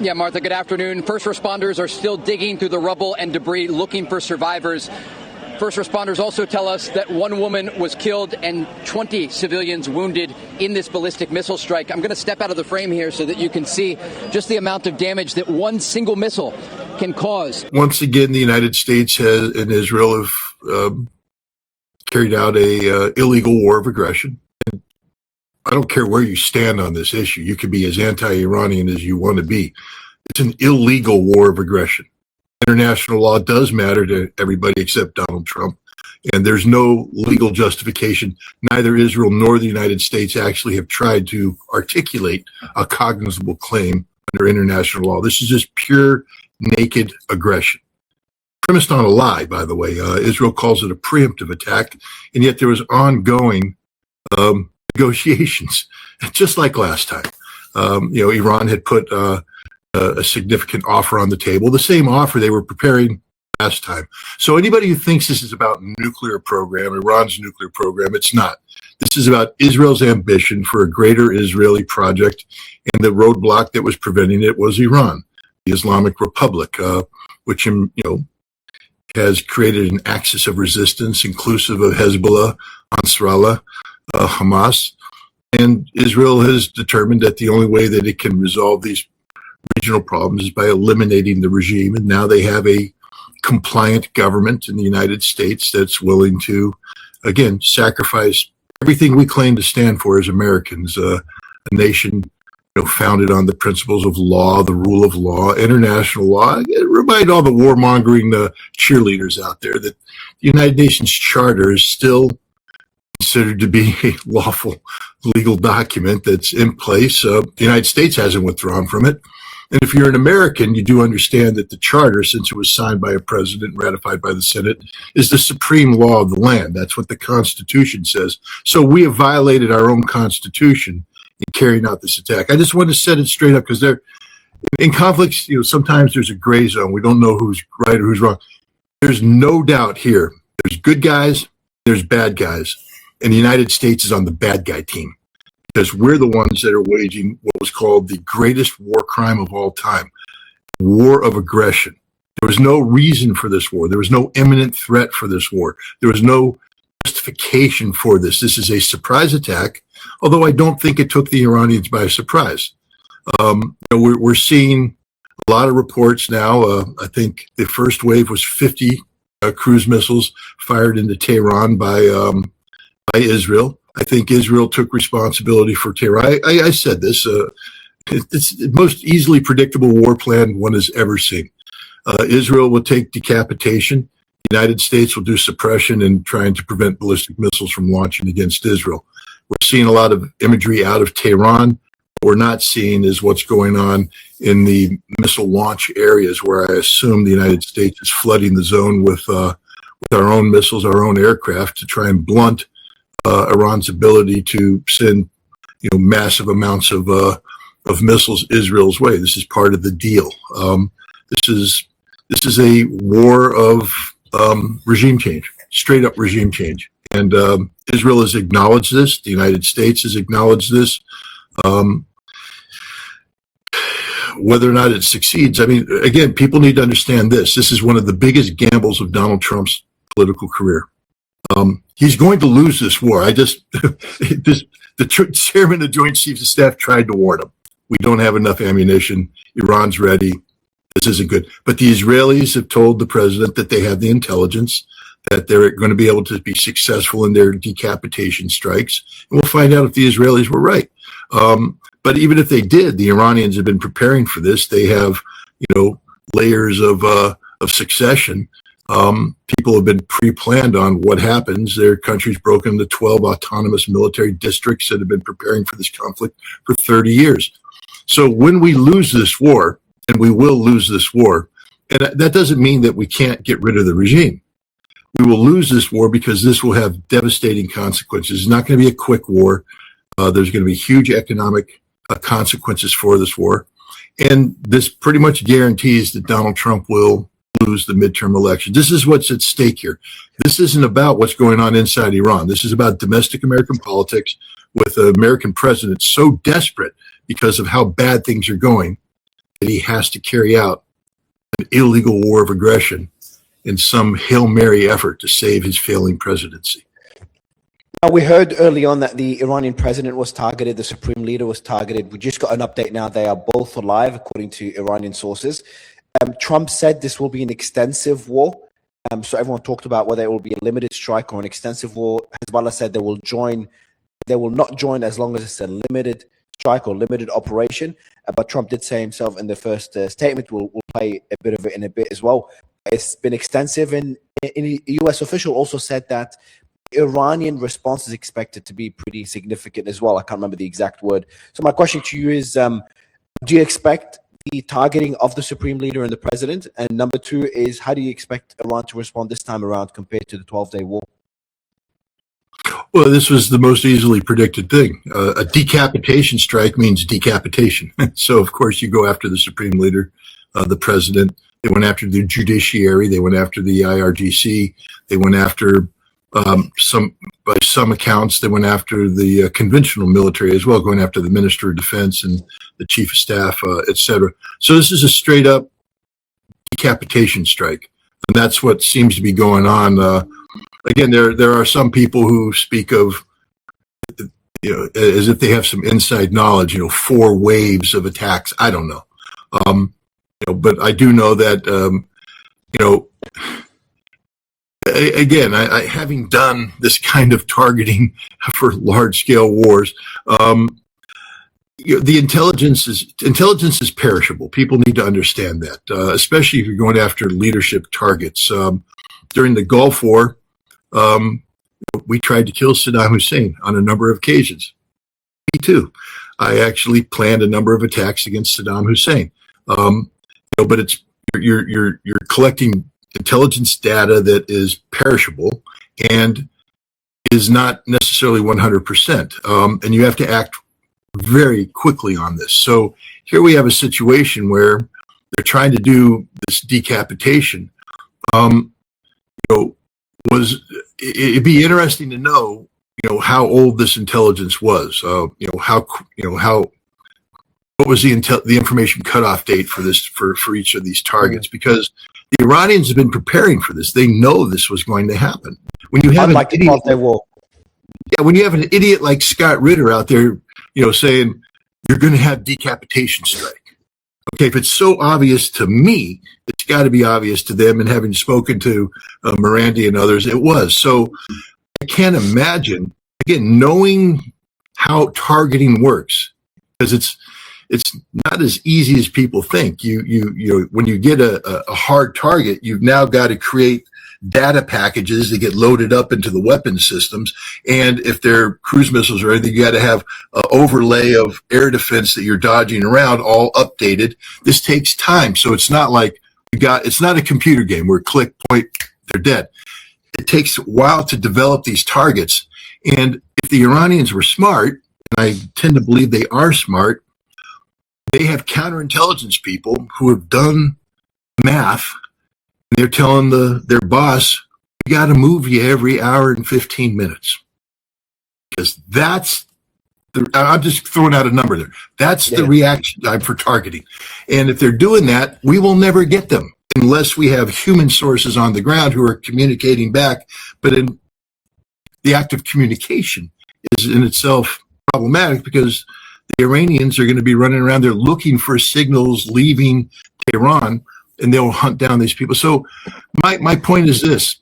Yeah, Martha, good afternoon. First responders are still digging through the rubble and debris looking for survivors. First responders also tell us that one woman was killed and 20 civilians wounded in this ballistic missile strike. I'm going to step out of the frame here so that you can see just the amount of damage that one single missile can cause. Once again, the United States and Israel have carried out a illegal war of aggression. I don't care where you stand on this issue. You can be as anti-Iranian as you want to be. It's an illegal war of aggression. International law does matter to everybody except Donald Trump, and there's no legal justification. Neither Israel nor the United States actually have tried to articulate a cognizable claim under international law. This is just pure, naked aggression. Premised on a lie, by the way. Israel calls it a preemptive attack, and yet there was ongoing negotiations, just like last time. Iran had put a significant offer on the table, the same offer they were preparing last time. So anybody who thinks this is about nuclear program, Iran's nuclear program, it's not. This is about Israel's ambition for a greater Israeli project, and the roadblock that was preventing it was Iran, the Islamic Republic, which has created an axis of resistance inclusive of Hezbollah, Ansarallah, Hamas, and Israel has determined that the only way that it can resolve these regional problems is by eliminating the regime. And now they have a compliant government in the United States that's willing to, again, sacrifice everything we claim to stand for as Americans, a nation founded on the principles of law, the rule of law, international law. Remind all the warmongering cheerleaders out there that the United Nations Charter is still considered to be a lawful legal document that's in place. The United States hasn't withdrawn from it. And if you're an American, you do understand that the Charter, since it was signed by a president and ratified by the Senate, is the supreme law of the land. That's what the Constitution says. So we have violated our own Constitution in carrying out this attack. I just want to set it straight up because in conflicts, sometimes there's a gray zone. We don't know who's right or who's wrong. There's no doubt here. There's good guys, there's bad guys. And the United States is on the bad guy team because we're the ones that are waging what was called the greatest war crime of all time, war of aggression. There was no reason for this war. There was no imminent threat for this war. There was no justification for this. This is a surprise attack, although I don't think it took the Iranians by surprise. We're seeing a lot of reports now. I think the first wave was 50 cruise missiles fired into Tehran by Israel. I think Israel took responsibility for Tehran. I said this. It's the most easily predictable war plan one has ever seen. Israel will take decapitation. The United States will do suppression and trying to prevent ballistic missiles from launching against Israel. We're seeing a lot of imagery out of Tehran. What we're not seeing is what's going on in the missile launch areas where I assume the United States is flooding the zone with our own missiles, our own aircraft to try and blunt Iran's ability to send, massive amounts of missiles Israel's way. This is part of the deal. This is a war of regime change, straight up regime change. And Israel has acknowledged this. The United States has acknowledged this. Whether or not it succeeds, again, people need to understand this. This is one of the biggest gambles of Donald Trump's political career. He's going to lose this war. The chairman of Joint Chiefs of Staff tried to warn him. We don't have enough ammunition. Iran's ready. This isn't good. But the Israelis have told the president that they have the intelligence, that they're going to be able to be successful in their decapitation strikes. And we'll find out if the Israelis were right. But even if they did, the Iranians have been preparing for this. They have, layers of succession. People have been pre-planned on what happens. Their country's broken into 12 autonomous military districts that have been preparing for this conflict for 30 years. So when we lose this war, and we will lose this war, and that doesn't mean that we can't get rid of the regime. We will lose this war because this will have devastating consequences. It's not going to be a quick war. There's going to be huge economic consequences for this war. And this pretty much guarantees that Donald Trump will lose the midterm election. This is what's at stake here. This isn't about what's going on inside Iran. This is about domestic American politics with an American president so desperate because of how bad things are going that he has to carry out an illegal war of aggression in some Hail Mary effort to save his failing presidency. Now, we heard early on that the Iranian president was targeted, the supreme leader was targeted. We just got an update now. They are both alive, according to Iranian sources. Trump said this will be an extensive war. So everyone talked about whether it will be a limited strike or an extensive war. Hezbollah said they will not join as long as it's a limited strike or limited operation. But Trump did say himself in the first statement, we'll play a bit of it in a bit as well. It's been extensive, and a U.S. official also said that Iranian response is expected to be pretty significant as well. I can't remember the exact word. So my question to you is, do you expect the targeting of the supreme leader and the president? And number two is, how do you expect Iran to respond this time around compared to the 12-day war? Well, this was the most easily predicted thing. A decapitation strike means decapitation. So, of course, you go after the supreme leader, the president. They went after the judiciary. They went after the IRGC. They went after by some accounts, they went after the conventional military as well, going after the Minister of Defense and the Chief of Staff, etc. So this is a straight up decapitation strike, and that's what seems to be going on. Again, there are some people who speak of, as if they have some inside knowledge, 4 waves of attacks. I don't know, but I do know that again, I having done this kind of targeting for large-scale wars, the intelligence is perishable. People need to understand that, especially if you're going after leadership targets. During the Gulf War, we tried to kill Saddam Hussein on a number of occasions. Me too. I actually planned a number of attacks against Saddam Hussein. But it's you're collecting intelligence data that is perishable and is not necessarily 100%. And you have to act very quickly on this. So here we have a situation where they're trying to do this decapitation. It'd be interesting to know, how old this intelligence was. What was the information cutoff date for this for each of these targets? Because the Iranians have been preparing for this. They know this was going to happen. When you have when you have an idiot like Scott Ritter out there, saying you're going to have decapitation strike. Okay, if it's so obvious to me, it's got to be obvious to them. And having spoken to Miranda and others, it was. So I can't imagine, again, knowing how targeting works, because it's not as easy as people think. When you get a hard target, you've now got to create data packages that get loaded up into the weapon systems. And if they're cruise missiles or anything, you got to have an overlay of air defense that you're dodging around, all updated. This takes time. So it's not like it's not a computer game where click, point, they're dead. It takes a while to develop these targets. And if the Iranians were smart, and I tend to believe they are smart, they have counterintelligence people who have done math, and they're telling their boss, we got to move you every hour and 15 minutes. Because I'm just throwing out a number there. That's the reaction time for targeting. And if they're doing that, we will never get them unless we have human sources on the ground who are communicating back. But the act of communication is in itself problematic, because the Iranians are going to be running around there looking for signals leaving Tehran, and they'll hunt down these people. So my point is this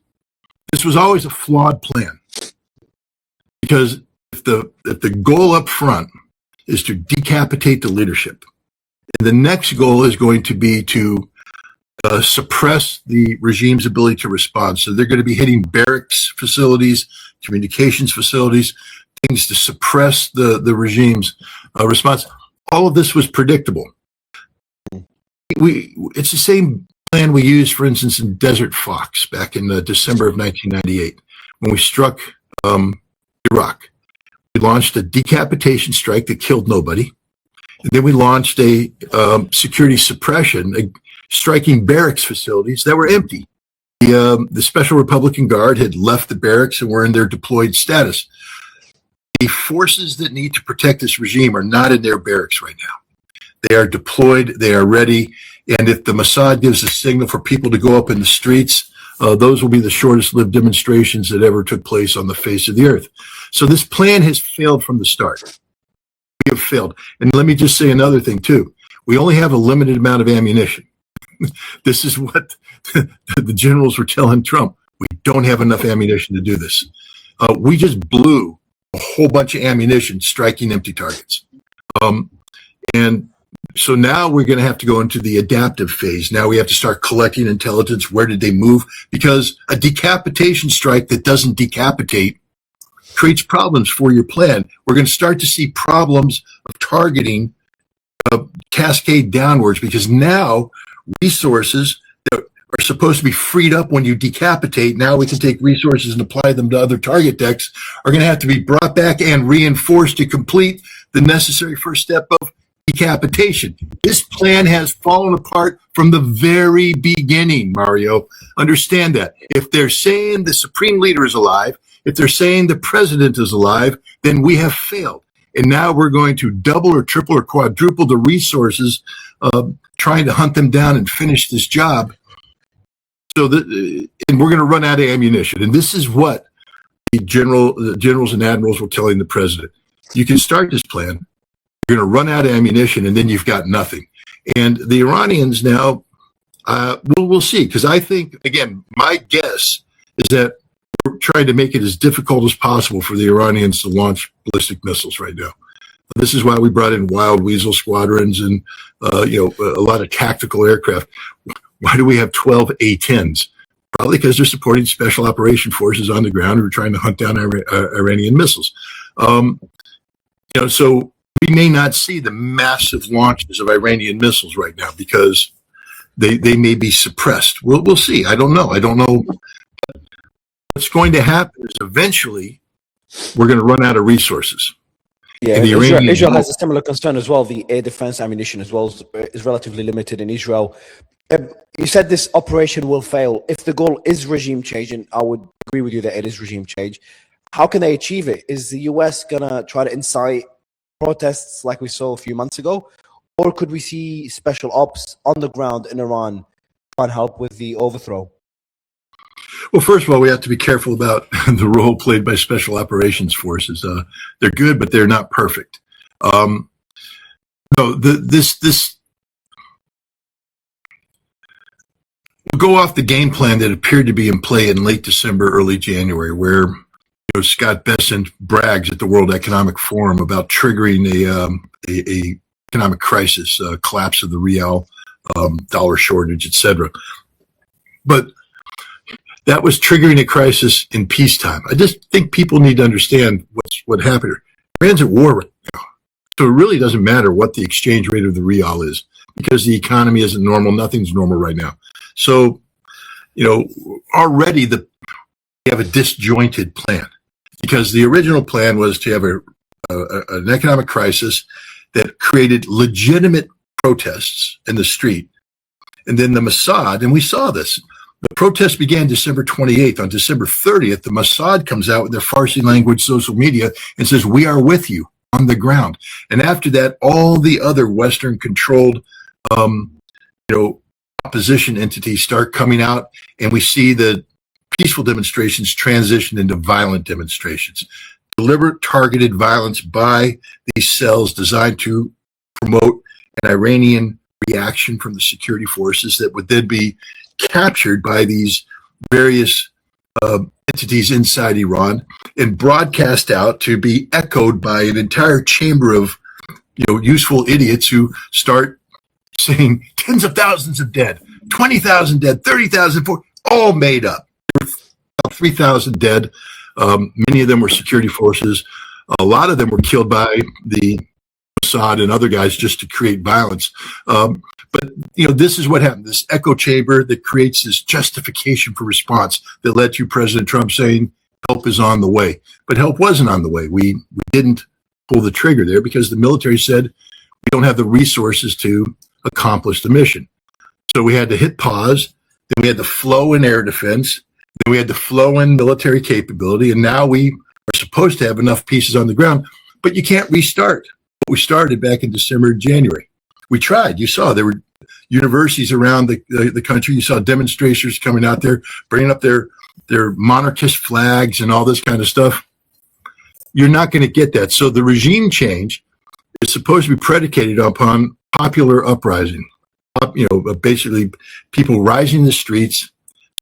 was always a flawed plan, because if the goal up front is to decapitate the leadership, and the next goal is going to be to suppress the regime's ability to respond. So they're going to be hitting barracks facilities, communications facilities, things to suppress the regime's response. All of this was predictable. It's the same plan we used, for instance, in Desert Fox back in December of 1998 when we struck Iraq. We launched a decapitation strike that killed nobody. And then we launched a security suppression, striking barracks facilities that were empty. The Special Republican Guard had left the barracks and were in their deployed status. The forces that need to protect this regime are not in their barracks right now. They are deployed. They are ready. And if the Mossad gives a signal for people to go up in the streets, those will be the shortest-lived demonstrations that ever took place on the face of the earth. So this plan has failed from the start. We have failed. And let me just say another thing, too. We only have a limited amount of ammunition. This is what the generals were telling Trump. We don't have enough ammunition to do this. We just blew a whole bunch of ammunition striking empty targets. And so now we're going to have to go into the adaptive phase. Now we have to start collecting intelligence. Where did they move? Because a decapitation strike that doesn't decapitate creates problems for your plan. We're going to start to see problems of targeting cascade downwards, because now resources that are supposed to be freed up when you decapitate, now we can take resources and apply them to other target decks, are going to have to be brought back and reinforced to complete the necessary first step of decapitation. This plan has fallen apart from the very beginning, Mario. Understand that. If they're saying the supreme leader is alive, if they're saying the president is alive, then we have failed. And now we're going to double or triple or quadruple the resources trying to hunt them down and finish this job. So and we're going to run out of ammunition. And this is what the generals and admirals were telling the president. You can start this plan. You're going to run out of ammunition, and then you've got nothing. And the Iranians now, we'll see. Because I think, again, my guess is that we're trying to make it as difficult as possible for the Iranians to launch ballistic missiles right now. This is why we brought in wild weasel squadrons and a lot of tactical aircraft. Why do we have 12 A-10s? Probably because they're supporting special operation forces on the ground who are trying to hunt down Iranian missiles. So we may not see the massive launches of Iranian missiles right now because they may be suppressed. We'll see. I don't know. What's going to happen is eventually we're going to run out of resources. Yeah, Israel has a similar concern as well. The air defense ammunition as well is relatively limited in Israel. You said this operation will fail. If the goal is regime change, and I would agree with you that it is regime change, how can they achieve it? Is the US going to try to incite protests like we saw a few months ago? Or could we see special ops on the ground in Iran try and help with the overthrow? Well, first of all, we have to be careful about the role played by special operations forces. They're good, but they're not perfect. This we'll go off the game plan that appeared to be in play in late December, early January, where Scott Bessent brags at the World Economic Forum about triggering a economic crisis, collapse of the real, dollar shortage, etc. But that was triggering a crisis in peacetime. I just think people need to understand what happened here. Iran's at war right now. So it really doesn't matter what the exchange rate of the real is, because the economy isn't normal. Nothing's normal right now. So, already we have a disjointed plan, because the original plan was to have an economic crisis that created legitimate protests in the street. And then the Mossad, and we saw this, the protest began December 28th. On December 30th, the Mossad comes out with their Farsi language social media and says, "We are with you on the ground." And after that, all the other Western controlled, opposition entities start coming out, and we see the peaceful demonstrations transition into violent demonstrations. Deliberate, targeted violence by these cells designed to promote an Iranian reaction from the security forces that would then be captured by these various entities inside Iran and broadcast out to be echoed by an entire chamber of useful idiots who start saying tens of thousands of dead, 20,000 dead, 30,000, all made up. 3,000 dead. Many of them were security forces. A lot of them were killed by the Mossad and other guys just to create violence. But this is what happened. This echo chamber that creates this justification for response that led to President Trump saying help is on the way. But help wasn't on the way. We didn't pull the trigger there because the military said we don't have the resources to accomplish the mission. So we had to hit pause. Then we had to flow in air defense. Then we had to flow in military capability. And now we are supposed to have enough pieces on the ground. But you can't restart what we started back in December and January. We tried. You saw there were universities around the country. You saw demonstrators coming out there, bringing up their monarchist flags and all this kind of stuff. You're not going to get that. So the regime change is supposed to be predicated upon popular uprising. Basically people rising in the streets,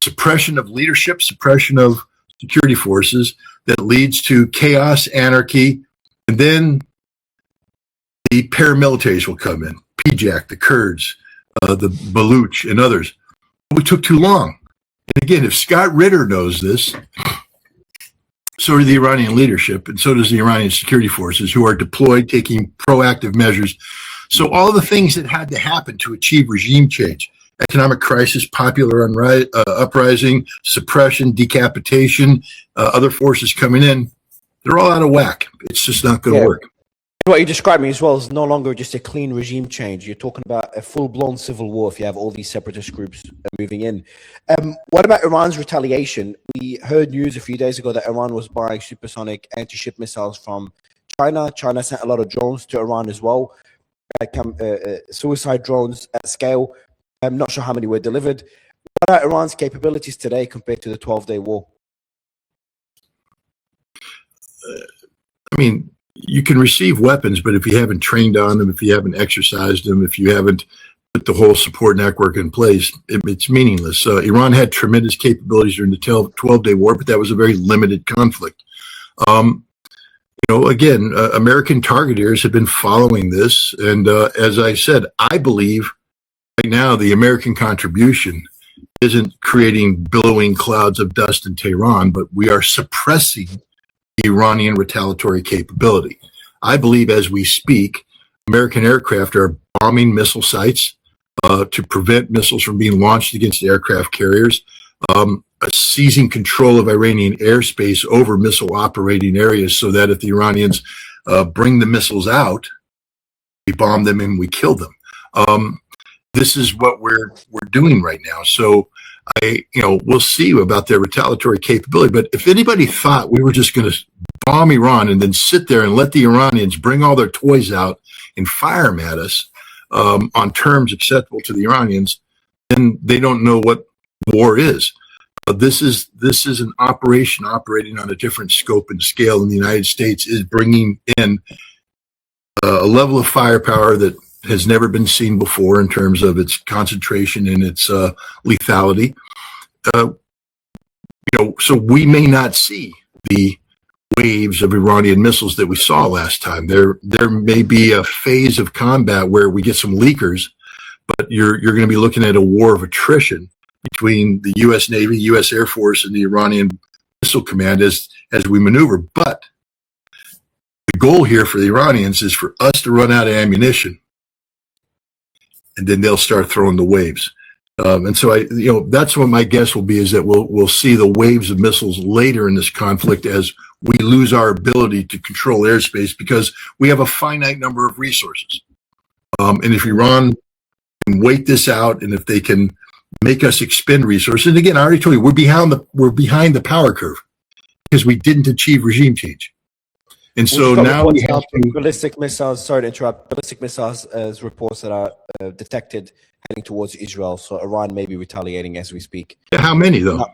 suppression of leadership, suppression of security forces that leads to chaos, anarchy, and then the paramilitaries will come in, PJAK, the Kurds, the Baluch, and others. We took too long. And again, if Scott Ritter knows this, so do the Iranian leadership, and so does the Iranian security forces, who are deployed, taking proactive measures. So all the things that had to happen to achieve regime change, economic crisis, popular uprising, suppression, decapitation, other forces coming in, they're all out of whack. It's just not going to work. What you're describing as well is no longer just a clean regime change. You're talking about a full-blown civil war if you have all these separatist groups moving in. What about Iran's retaliation? We heard news a few days ago that Iran was buying supersonic anti-ship missiles from China. China sent a lot of drones to Iran as well, suicide drones at scale. I'm not sure how many were delivered. What are Iran's capabilities today compared to the 12-day war? You can receive weapons, but if you haven't trained on them, if you haven't exercised them, if you haven't put the whole support network in place, it's meaningless. Iran had tremendous capabilities during the 12-day war, but that was a very limited conflict. American targeters have been following this. And as I said, I believe right now the American contribution isn't creating billowing clouds of dust in Tehran, but we are suppressing Iranian retaliatory capability. I believe as we speak, American aircraft are bombing missile sites to prevent missiles from being launched against aircraft carriers, seizing control of Iranian airspace over missile operating areas so that if the Iranians bring the missiles out, we bomb them and we kill them. This is what we're doing right now. So we'll see about their retaliatory capability. But if anybody thought we were just going to bomb Iran and then sit there and let the Iranians bring all their toys out and fire them at us on terms acceptable to the Iranians, then they don't know what war is. This is an operation operating on a different scope and scale, and the United States is bringing in a level of firepower that has never been seen before in terms of its concentration and its lethality. So we may not see the waves of Iranian missiles that we saw last time. There may be a phase of combat where we get some leakers, but you're going to be looking at a war of attrition between the U.S. Navy, U.S. Air Force, and the Iranian Missile Command as we maneuver. But the goal here for the Iranians is for us to run out of ammunition, and then they'll start throwing the waves. And so that's what my guess will be, is that we'll see the waves of missiles later in this conflict as we lose our ability to control airspace because we have a finite number of resources. And if Iran can wait this out, and if they can make us expend resources, and again, I already told you, we're behind the power curve because we didn't achieve regime change. And so now we have ballistic missiles. Sorry to interrupt. Ballistic missiles, as reports that are detected heading towards Israel. So Iran may be retaliating as we speak. How many though?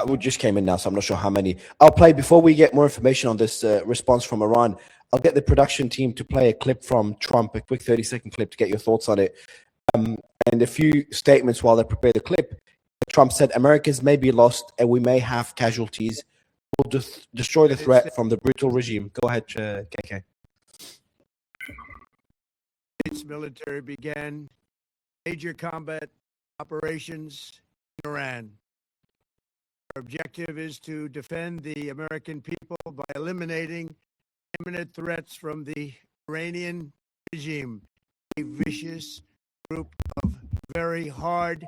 We just came in now, so I'm not sure how many. I'll play, before we get more information on this response from Iran, I'll get the production team to play a clip from Trump, a quick 30-second clip to get your thoughts on it. And a few statements while they prepare the clip. Trump said, Americans may be lost and we may have casualties. We'll destroy the threat from the brutal regime. Go ahead, KK. Its military began major combat operations in Iran. Our objective is to defend the American people by eliminating imminent threats from the Iranian regime, a vicious group of very hard,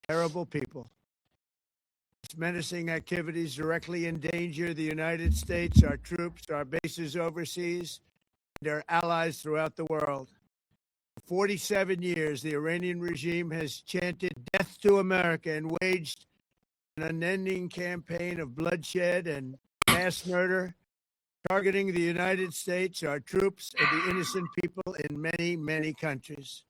terrible people. Its menacing activities directly endanger the United States, our troops, our bases overseas, and our allies throughout the world. For 47 years, the Iranian regime has chanted death to America and waged an unending campaign of bloodshed and mass murder targeting the United States, our troops, and the innocent people in many, many countries.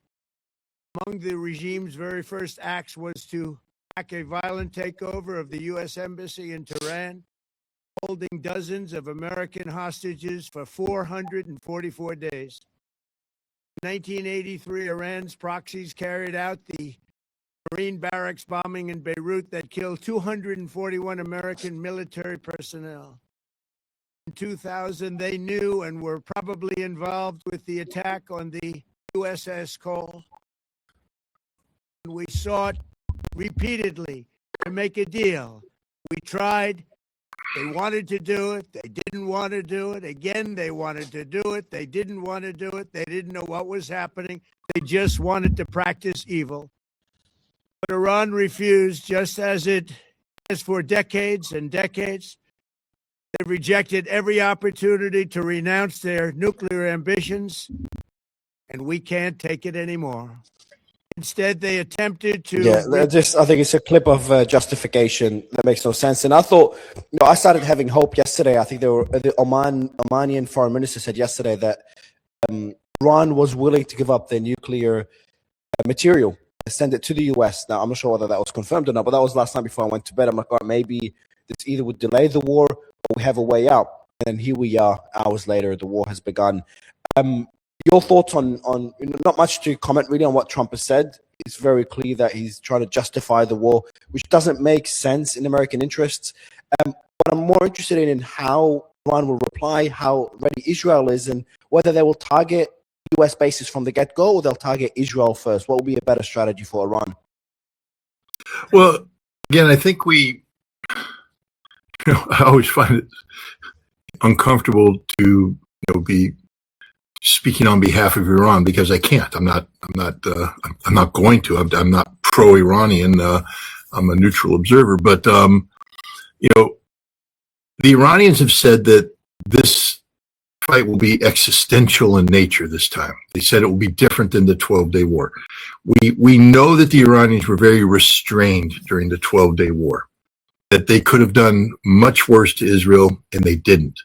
Among the regime's very first acts was to act a violent takeover of the U.S. Embassy in Tehran, holding dozens of American hostages for 444 days. In 1983, Iran's proxies carried out the Marine barracks bombing in Beirut that killed 241 American military personnel. In 2000, they knew and were probably involved with the attack on the USS Cole. We sought repeatedly to make a deal. We tried. They wanted to do it. They didn't want to do it. Again, they wanted to do it. They didn't want to do it. They didn't know what was happening. They just wanted to practice evil. But Iran refused, just as it has for decades and decades. They rejected every opportunity to renounce their nuclear ambitions, and we can't take it anymore. Instead, they attempted to. Yeah, I think it's a clip of justification that makes no sense. And I thought, I started having hope yesterday. I think the Omanian foreign minister said yesterday that Iran was willing to give up their nuclear material and send it to the US. Now, I'm not sure whether that was confirmed or not, but that was last night before I went to bed. I'm like, all right, maybe this either would delay the war or we have a way out. And then here we are, hours later, the war has begun. Your thoughts on not much to comment really on what Trump has said. It's very clear that he's trying to justify the war, which doesn't make sense in American interests. But I'm more interested in how Iran will reply, how ready Israel is, and whether they will target U.S. bases from the get-go or they'll target Israel first. What will be a better strategy for Iran? Well, again, I think I always find it uncomfortable to be speaking on behalf of Iran because I can't. I'm not going to. I'm not pro-Iranian. I'm a neutral observer. But the Iranians have said that this fight will be existential in nature this time. They said it will be different than the 12-day war. We know that the Iranians were very restrained during the 12-day war, that they could have done much worse to Israel, and they didn't.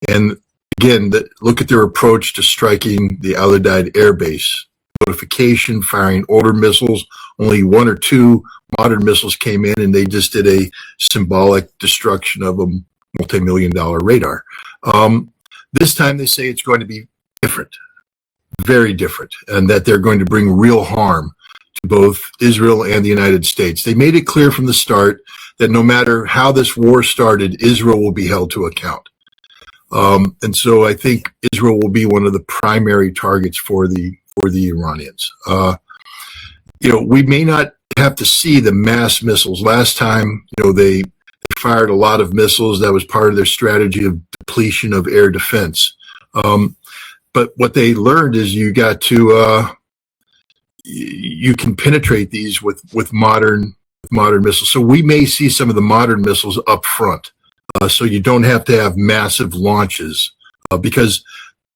And again, look at their approach to striking the Al Udeid air base. Notification, firing older missiles. Only one or two modern missiles came in, and they just did a symbolic destruction of a multi-million-dollar radar. This time they say it's going to be different, very different, and that they're going to bring real harm to both Israel and the United States. They made it clear from the start that no matter how this war started, Israel will be held to account. And so I think Israel will be one of the primary targets for the Iranians. We may not have to see the mass missiles. Last time, they fired a lot of missiles. That was part of their strategy of depletion of air defense. But what they learned is you got to you can penetrate these with modern missiles. So we may see some of the modern missiles up front. So you don't have to have massive launches because,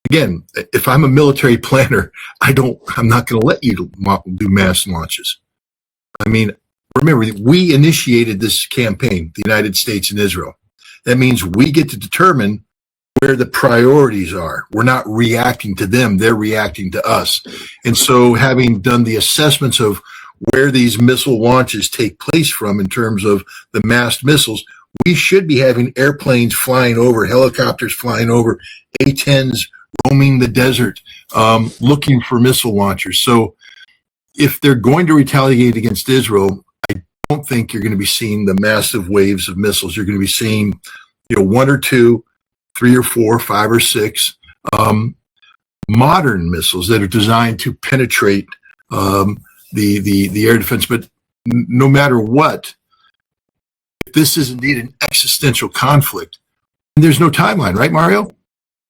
again, if I'm a military planner, I'm not going to let you do mass launches. I mean, remember, we initiated this campaign, the United States and Israel. That means we get to determine where the priorities are. We're not reacting to them. They're reacting to us. And so having done the assessments of where these missile launches take place from in terms of the massed missiles, we should be having airplanes flying over, helicopters flying over, A-10s roaming the desert, looking for missile launchers. So if they're going to retaliate against Israel, I don't think you're going to be seeing the massive waves of missiles. You're going to be seeing, one or two, three or four, five or six modern missiles that are designed to penetrate the air defense. But no matter what, if this is indeed an existential conflict, and there's no timeline, right, Mario?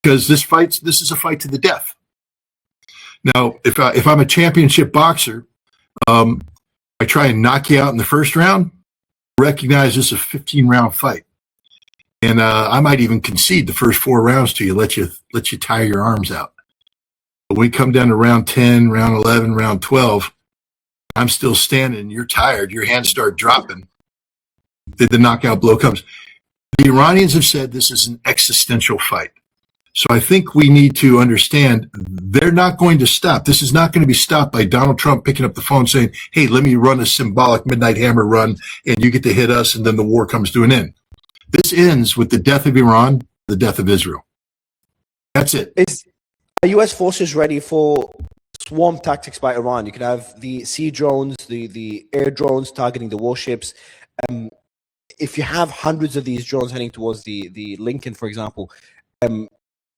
Because this is a fight to the death. Now, if I'm a championship boxer, I try and knock you out in the first round, recognize this is a 15-round fight. And I might even concede the first 4 rounds to you, let you tire your arms out. But when we come down to round 10, round 11, round 12, I'm still standing, you're tired, your hands start dropping. The knockout blow comes. The Iranians have said this is an existential fight. So I think we need to understand they're not going to stop. This is not going to be stopped by Donald Trump picking up the phone saying, hey, let me run a symbolic midnight hammer run and you get to hit us and then the war comes to an end. This ends with the death of Iran, the death of Israel. That's it. Are U.S. forces ready for swarm tactics by Iran? You could have the sea drones, the air drones targeting the warships. If you have hundreds of these drones heading towards the Lincoln, for example,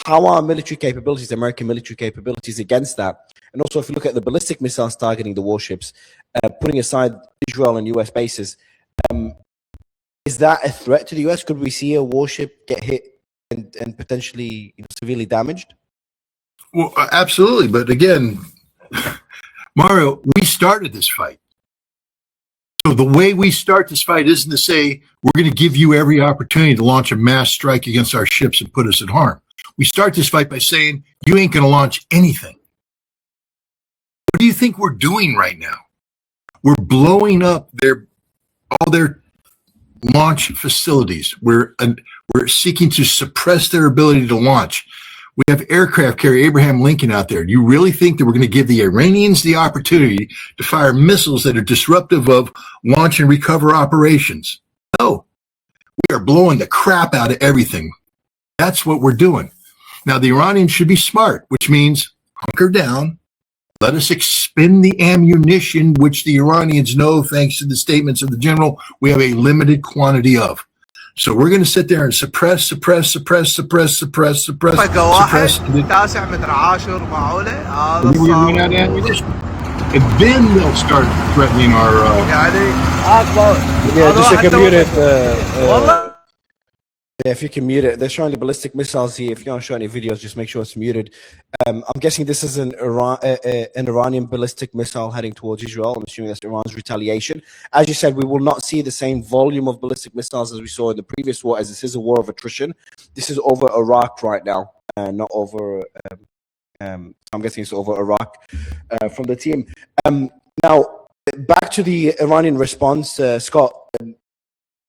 how are military capabilities, American military capabilities against that? And also, if you look at the ballistic missiles targeting the warships, putting aside Israel and U.S. bases, is that a threat to the U.S.? Could we see a warship get hit and potentially severely damaged? Well, absolutely. But again, Mario, we started this fight. So the way we start this fight isn't to say we're going to give you every opportunity to launch a mass strike against our ships and put us at harm. We start this fight by saying you ain't going to launch anything. What do you think we're doing right now? We're blowing up all their launch facilities. We're seeking to suppress their ability to launch. We have aircraft carrier Abraham Lincoln out there. Do you really think that we're going to give the Iranians the opportunity to fire missiles that are disruptive of launch and recover operations? No. We are blowing the crap out of everything. That's what we're doing. Now, the Iranians should be smart, which means hunker down. Let us expend the ammunition, which the Iranians know, thanks to the statements of the general, we have a limited quantity of. So we're going to sit there and suppress. And then they'll start threatening our. Just to commute it. Yeah, if you can mute it. They're showing the ballistic missiles here. If you don't show any videos, just make sure it's muted. I'm guessing this is an Iranian ballistic missile heading towards Israel. I'm assuming that's Iran's retaliation. As you said, we will not see the same volume of ballistic missiles as we saw in the previous war, as this is a war of attrition. This is over Iraq right now, not over... I'm guessing it's over Iraq from the team. Now, back to the Iranian response, Scott.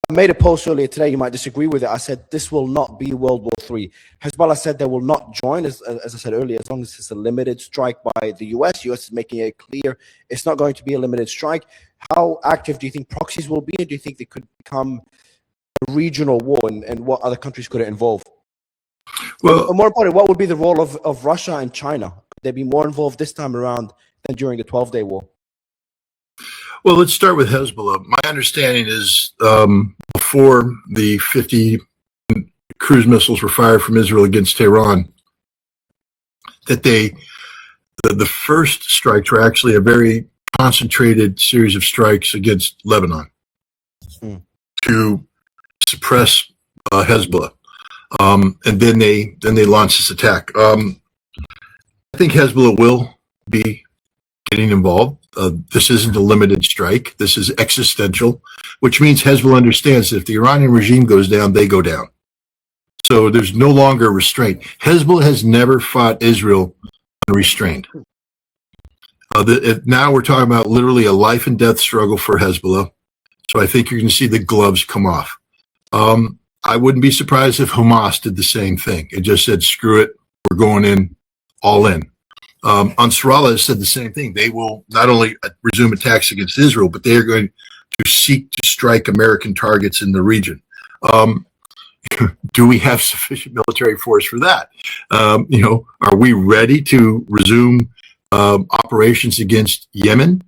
I made a post earlier today. You might disagree with it. I said this will not be World War III. Hezbollah said they will not join, as I said earlier, as long as it's a limited strike by the US. US is making it clear it's not going to be a limited strike. How active do you think proxies will be? And do you think they could become a regional war? And what other countries could it involve? Well, more importantly, what would be the role of Russia and China? Could they be more involved this time around than during the 12-day war? Well, let's start with Hezbollah. My understanding is before the 50 cruise missiles were fired from Israel against Tehran, that the first strikes were actually a very concentrated series of strikes against Lebanon to suppress Hezbollah. And then they launched this attack. I think Hezbollah will be getting involved. This isn't a limited strike. This is existential, which means Hezbollah understands that if the Iranian regime goes down, they go down. So there's no longer restraint. Hezbollah has never fought Israel unrestrained. Now we're talking about literally a life and death struggle for Hezbollah. So I think you're going to see the gloves come off. I wouldn't be surprised if Hamas did the same thing. It just said, screw it, we're going in, all in. Ansarallah has said the same thing. They will not only resume attacks against Israel, but they are going to seek to strike American targets in the region. Do we have sufficient military force for that? Are we ready to resume operations against Yemen?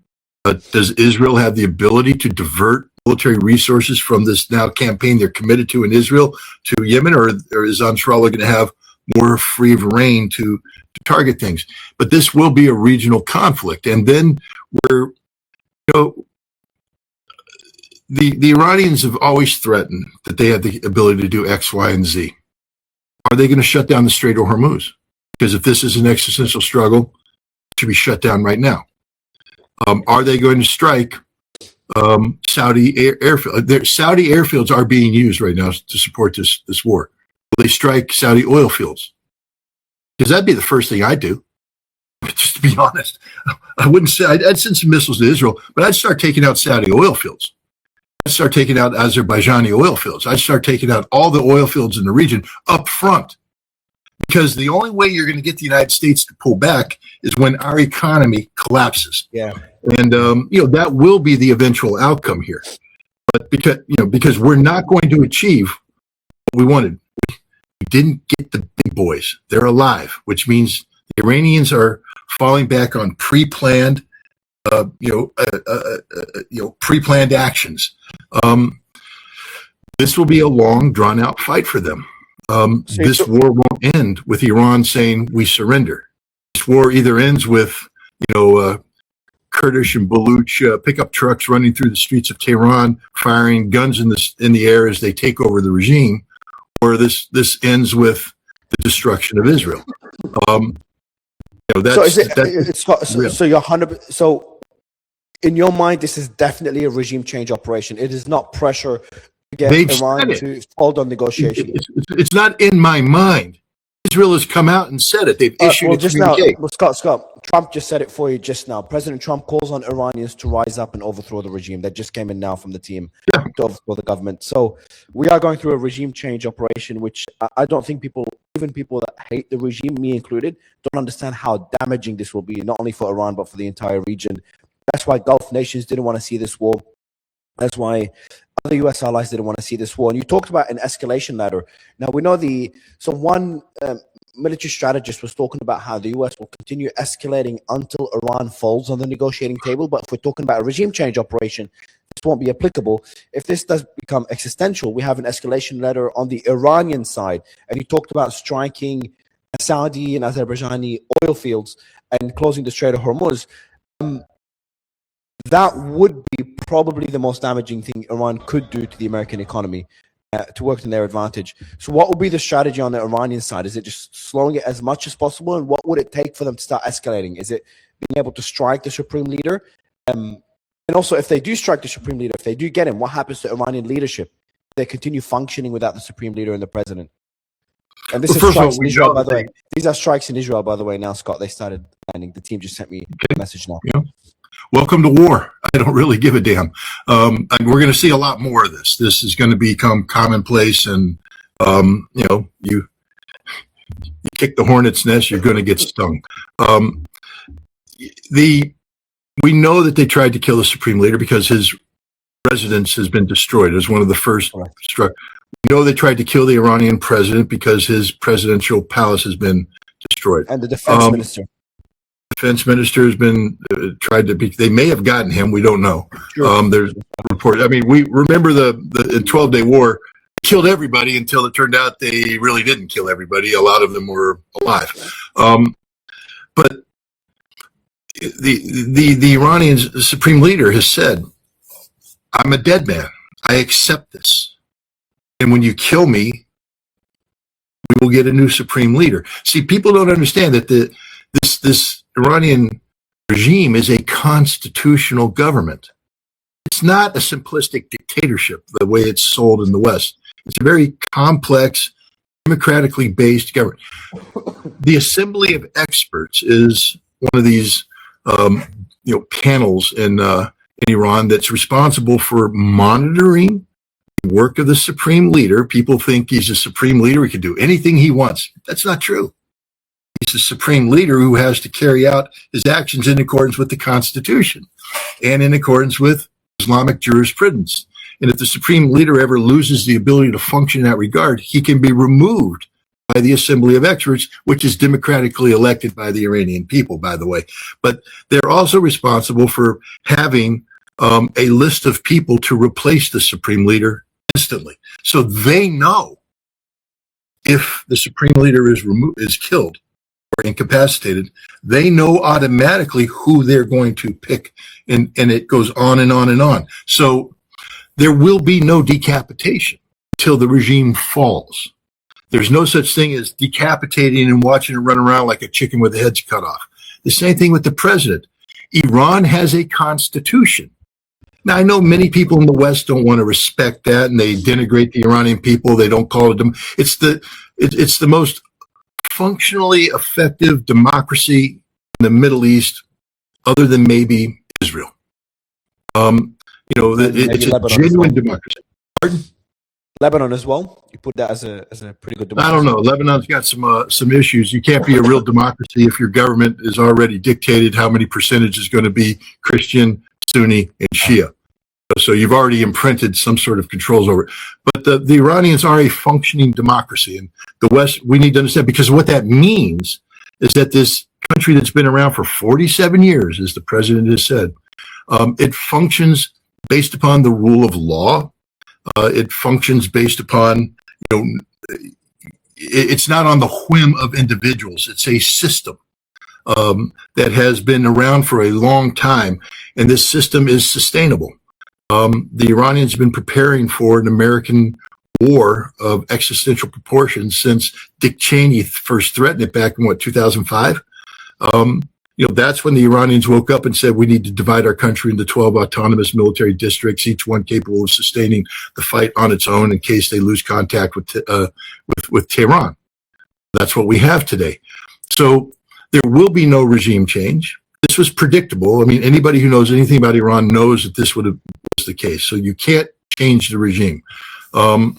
Does Israel have the ability to divert military resources from this now campaign they're committed to in Israel to Yemen, or is Ansarallah going to have more free reign to target things? But this will be a regional conflict, and then the Iranians have always threatened that they have the ability to do X, Y, and Z. Are they going to shut down the Strait of Hormuz? Because if this is an existential struggle, it should be shut down right now. Are they going to strike Saudi airfield? Saudi airfields are being used right now to support this war. Will they strike Saudi oil fields? Because that'd be the first thing I'd do. Just to be honest, I wouldn't say I'd send some missiles to Israel, but I'd start taking out Saudi oil fields. I'd start taking out Azerbaijani oil fields. I'd start taking out all the oil fields in the region up front. because the only way you're going to get the United States to pull back is when our economy collapses. Yeah. And, that will be the eventual outcome here. But because we're not going to achieve what we wanted. We didn't get the big boys. They're alive, which means the Iranians are falling back on pre-planned, pre-planned actions. This will be a long, drawn-out fight for them. This war won't end with Iran saying we surrender. This war either ends with, Kurdish and Baluch pickup trucks running through the streets of Tehran, firing guns in the air as they take over the regime, or this ends with the destruction of Israel. So you're 100%. So in your mind, this is definitely a regime change operation. It is not pressure to get Iran to hold on negotiation. It's not in my mind. Israel has come out and said it. They've issued a communique. Scott, Trump just said it for you just now. President Trump calls on Iranians to rise up and overthrow the regime. That just came in now from the team to overthrow the government. So we are going through a regime change operation, which I don't think even people that hate the regime, me included, don't understand how damaging this will be, not only for Iran, but for the entire region. That's why Gulf nations didn't want to see this war. That's why other U.S. allies didn't want to see this war. And you talked about an escalation ladder. Now, we know one military strategist was talking about how the U.S. will continue escalating until Iran folds on the negotiating table. But if we're talking about a regime change operation, this won't be applicable. If this does become existential, we have an escalation ladder on the Iranian side. And he talked about striking Saudi and Azerbaijani oil fields and closing the Strait of Hormuz. That would be probably the most damaging thing Iran could do to the American economy to work in their advantage. So what would be the strategy on the Iranian side? Is it just slowing it as much as possible? And what would it take for them to start escalating? Is it being able to strike the supreme leader? And also, if they do strike the supreme leader, if they do get him, what happens to Iranian leadership? They continue functioning without the supreme leader and the president. And this is strikes in Israel, by the way. These are strikes in Israel, by the way, now, Scott. They started landing. The team just sent me a message now. Yeah. Welcome to war. I don't really give a damn. We're going to see a lot more of this. This is going to become commonplace, and you kick the hornet's nest, you're going to get stung. We know that they tried to kill the supreme leader because his residence has been destroyed. It was one of the first struck. We know they tried to kill the Iranian president because his presidential palace has been destroyed. And the defense minister. Defense minister has been tried to be. They may have gotten him. We don't know. Sure. There's reports. I mean, we remember the 12-day war killed everybody until it turned out they really didn't kill everybody. A lot of them were alive. But the Iranian supreme leader has said, "I'm a dead man. I accept this. And when you kill me, we will get a new supreme leader." See, people don't understand that this Iranian regime is a constitutional government. It's not a simplistic dictatorship the way it's sold in the West. It's a very complex, democratically based government. The Assembly of Experts is one of these panels in Iran that's responsible for monitoring the work of the supreme leader. People think he's a supreme leader. He can do anything he wants. That's not true. He's the supreme leader who has to carry out his actions in accordance with the Constitution and in accordance with Islamic jurisprudence. And if the supreme leader ever loses the ability to function in that regard, he can be removed by the Assembly of Experts, which is democratically elected by the Iranian people, by the way. But they're also responsible for having a list of people to replace the supreme leader instantly. So they know if the supreme leader is killed or incapacitated, they know automatically who they're going to pick, and it goes on and on and on. So there will be no decapitation until the regime falls. There's no such thing as decapitating and watching it run around like a chicken with the head's cut off. The same thing with the president. Iran has a constitution. Now, I know many people in the West don't want to respect that, and they denigrate the Iranian people. They don't call it them. It's the most functionally effective democracy in the Middle East, other than maybe Israel. It's a genuine democracy. Pardon? Lebanon as well. You put that as a pretty good democracy. I don't know. Lebanon's got some issues. You can't be a real democracy if your government is already dictated how many percentage is going to be Christian, Sunni, and Shia. So you've already imprinted some sort of controls over it. But the Iranians are a functioning democracy, and the West, we need to understand, because what that means is that this country that's been around for 47 years, as the president has said, it functions based upon the rule of law. It functions based upon, it's not on the whim of individuals. It's a system that has been around for a long time, and this system is sustainable. The Iranians have been preparing for an American war of existential proportions since Dick Cheney first threatened it back in 2005. That's when the Iranians woke up and said, we need to divide our country into 12 autonomous military districts, each one capable of sustaining the fight on its own in case they lose contact with Tehran. That's what we have today. So there will be no regime change. This was predictable. I mean, anybody who knows anything about Iran knows that this was the case. So you can't change the regime. Then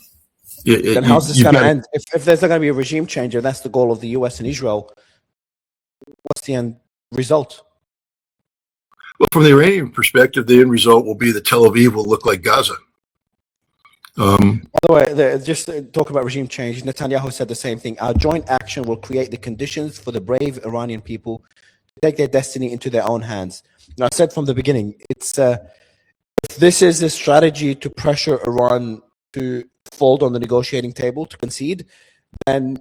how's this going to end? If there's not going to be a regime change, and that's the goal of the US and Israel, what's the end result? Well, from the Iranian perspective, the end result will be that Tel Aviv will look like Gaza. By the way, just talking about regime change, Netanyahu said the same thing. Our joint action will create the conditions for the brave Iranian people to take their destiny into their own hands. And I said from the beginning, it's if this is a strategy to pressure Iran to fold on the negotiating table, to concede, then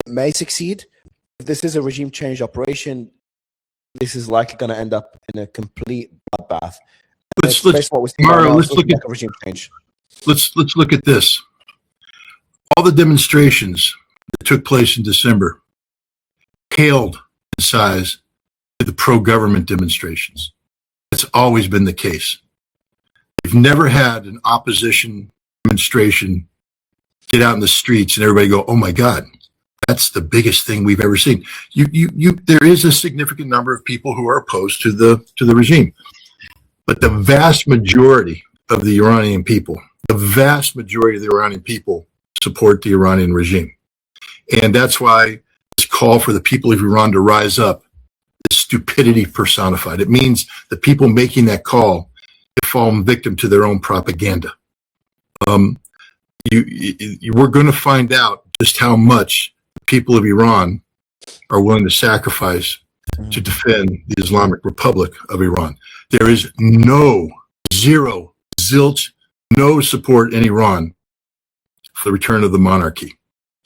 it may succeed. If this is a regime change operation, this is likely going to end up in a complete bloodbath. Let's look at regime change. Let's look at this. All the demonstrations that took place in December paled in size to the pro-government demonstrations. That's always been the case. We've never had an opposition demonstration get out in the streets and everybody go, "Oh my God, that's the biggest thing we've ever seen." There is a significant number of people who are opposed to the regime, but the vast majority of the Iranian people support the Iranian regime. And that's why this call for the people of Iran to rise up is stupidity personified. It means the people making that call have fallen victim to their own propaganda. We're going to find out just how much the people of Iran are willing to sacrifice to defend the Islamic Republic of Iran. There is zero, zilch, no support in Iran for the return of the monarchy.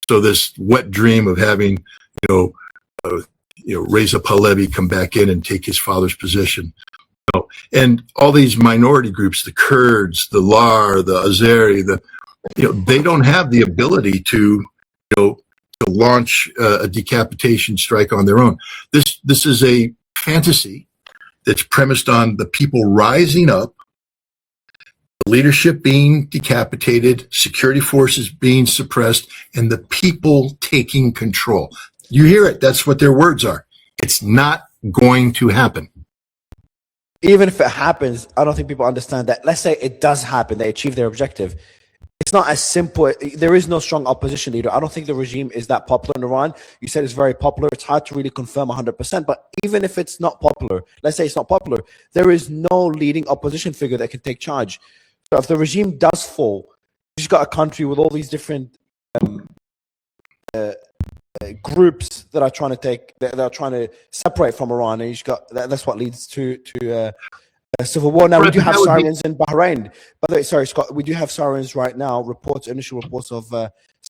So this wet dream of having, Reza Pahlavi come back in and take his father's position. And all these minority groups, the Kurds, the Lar, the Azeri, they don't have the ability to launch a decapitation strike on their own. This is a fantasy that's premised on the people rising up, leadership being decapitated, security forces being suppressed, and the people taking control. You hear it. That's what their words are. It's not going to happen. Even if it happens, I don't think people understand that. Let's say it does happen. They achieve their objective. It's not as simple. There is no strong opposition leader. I don't think the regime is that popular in Iran. You said it's very popular. It's hard to really confirm 100%. But even if it's not popular, let's say it's not popular, there is no leading opposition figure that can take charge. So if the regime does fall, you've got a country with all these different groups that are trying to separate from Iran, and that's what leads to a civil war. Now we do have sirens in Bahrain. By the way, sorry, Scott, we do have sirens right now. Initial reports of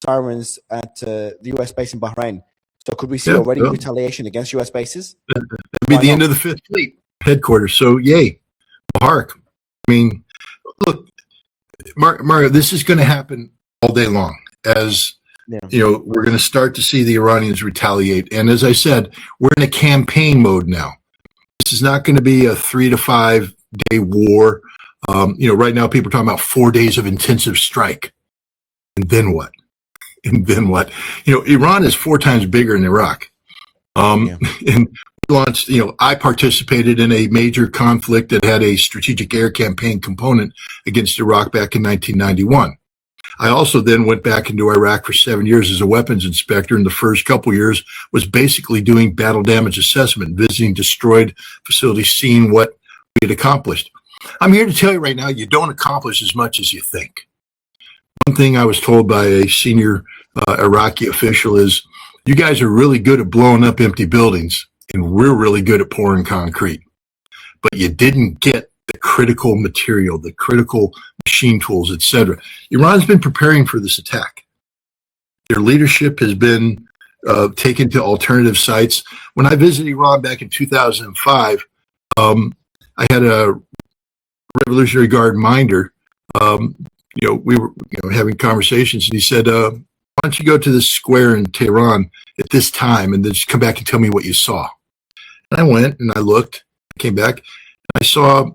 sirens at the U.S. base in Bahrain. So could we see already retaliation against U.S. bases? That'd be the end of the Fifth Fleet headquarters. So yay, hark. I mean, look, Mario, this is going to happen all day long as, we're going to start to see the Iranians retaliate. And as I said, we're in a campaign mode now. This is not going to be a 3 to 5 day war. Right now people are talking about 4 days of intensive strike. And then what? Iran is 4 times bigger than Iraq. And launched, I participated in a major conflict that had a strategic air campaign component against Iraq back in 1991. I also then went back into Iraq for 7 years as a weapons inspector, and the first couple years was basically doing battle damage assessment, visiting destroyed facilities, seeing what we had accomplished. I'm here to tell you right now, you don't accomplish as much as you think. One thing I was told by a senior Iraqi official is, you guys are really good at blowing up empty buildings, and we're really good at pouring concrete. But you didn't get the critical material, the critical machine tools, etc. Iran's been preparing for this attack. Their leadership has been taken to alternative sites. When I visited Iran back in 2005, I had a Revolutionary Guard minder. We were having conversations, and he said, why don't you go to this square in Tehran at this time and then just come back and tell me what you saw? And I went and I looked, came back, and I saw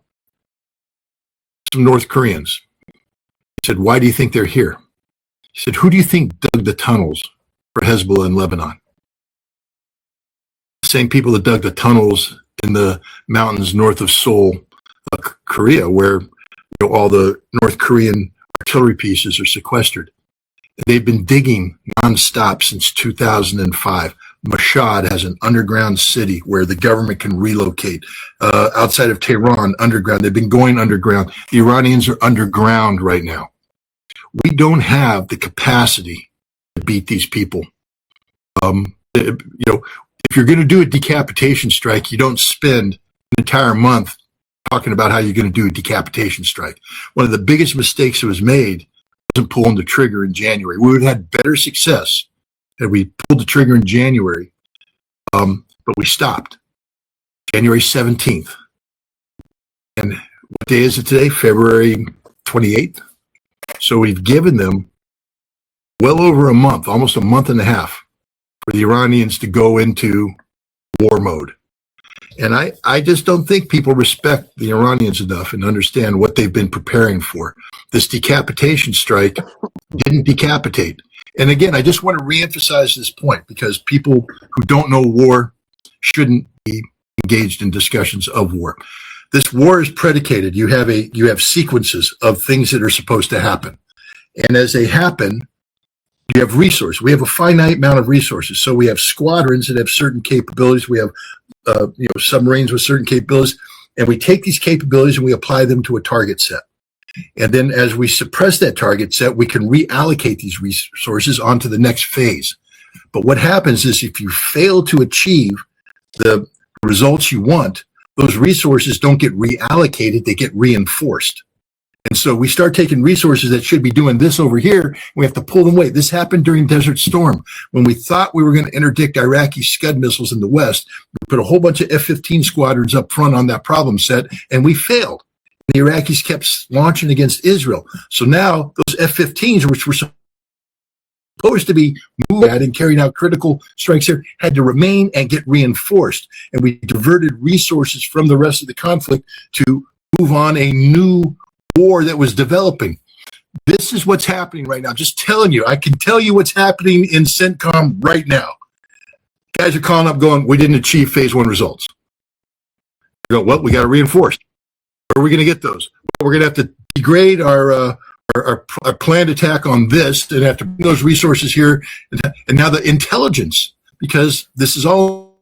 some North Koreans. He said, why do you think they're here? He said, who do you think dug the tunnels for Hezbollah in Lebanon? The same people that dug the tunnels in the mountains north of Seoul, Korea, where all the North Korean artillery pieces are sequestered. They've been digging nonstop since 2005. Mashhad has an underground city where the government can relocate. Outside of Tehran, underground. They've been going underground. The Iranians are underground right now. We don't have the capacity to beat these people. If you're going to do a decapitation strike, you don't spend an entire month talking about how you're going to do a decapitation strike. One of the biggest mistakes that was made wasn't pulling the trigger in January. We would have had better success had we pulled the trigger in January, but we stopped. January 17th. And what day is it today? February 28th. So we've given them well over a month, almost a month and a half, for the Iranians to go into war mode. And I just don't think people respect the Iranians enough and understand what they've been preparing for. This decapitation strike didn't decapitate. And again, I just want to reemphasize this point, because people who don't know war shouldn't be engaged in discussions of war. This war is predicated. You have sequences of things that are supposed to happen. And as they happen, you have resources. We have a finite amount of resources. So we have squadrons that have certain capabilities. We have submarines with certain capabilities. And we take these capabilities and we apply them to a target set. And then as we suppress that target set, we can reallocate these resources onto the next phase. But what happens is, if you fail to achieve the results you want, those resources don't get reallocated, they get reinforced. And so we start taking resources that should be doing this over here, we have to pull them away. This happened during Desert Storm. When we thought we were going to interdict Iraqi Scud missiles in the West, we put a whole bunch of F-15 squadrons up front on that problem set, and we failed. The Iraqis kept launching against Israel. So now those F-15s, which were supposed to be moved at and carrying out critical strikes here, had to remain and get reinforced. And we diverted resources from the rest of the conflict to move on a new war that was developing. This is what's happening right now. Just telling you, I can tell you what's happening in CENTCOM right now. Guys are calling up going, we didn't achieve phase one results. You go, well, we got to reinforce. Where are we going to get those? We're going to have to degrade our planned attack on this and have to bring those resources here. And now the intelligence, because this is all.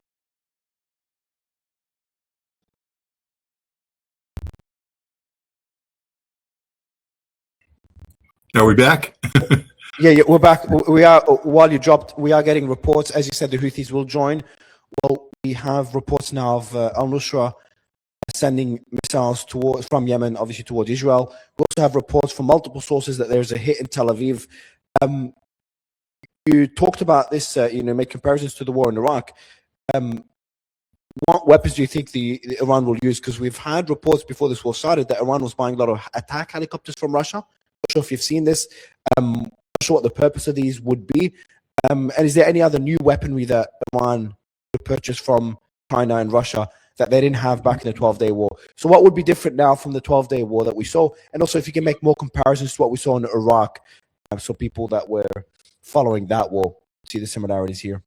Are we back? Yeah, we're back. We are, while you dropped, we are getting reports. As you said, the Houthis will join. Well, we have reports now of al-Nusra sending missiles from Yemen, obviously towards Israel. We also have reports from multiple sources that there's a hit in Tel Aviv. You talked about this, make comparisons to the war in Iraq. What weapons do you think the Iran will use? Because we've had reports before this war started that Iran was buying a lot of attack helicopters from Russia. Not sure if you've seen this. Not sure what the purpose of these would be. And is there any other new weaponry that Iran would purchase from China and Russia that they didn't have back in the 12-day war? So what would be different now from the 12-day war that we saw? And also, if you can make more comparisons to what we saw in Iraq, so people that were following that war see the similarities here.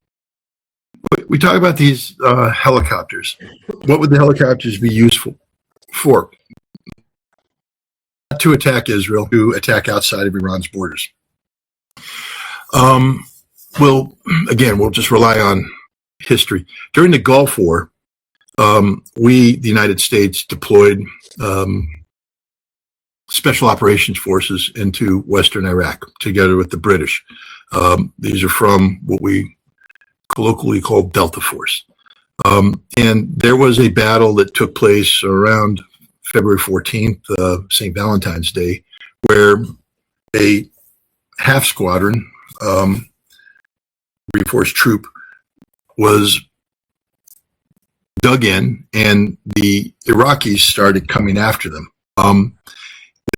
We talk about these helicopters. What would the helicopters be useful for? to attack Israel, to attack outside of Iran's borders. We'll just rely on history. During the Gulf War, the United States, deployed special operations forces into Western Iraq together with the British. These are from what we colloquially call Delta Force. And there was a battle that took place around February 14th, St. Valentine's Day, where a half squadron reinforced troop was dug in, and the Iraqis started coming after them with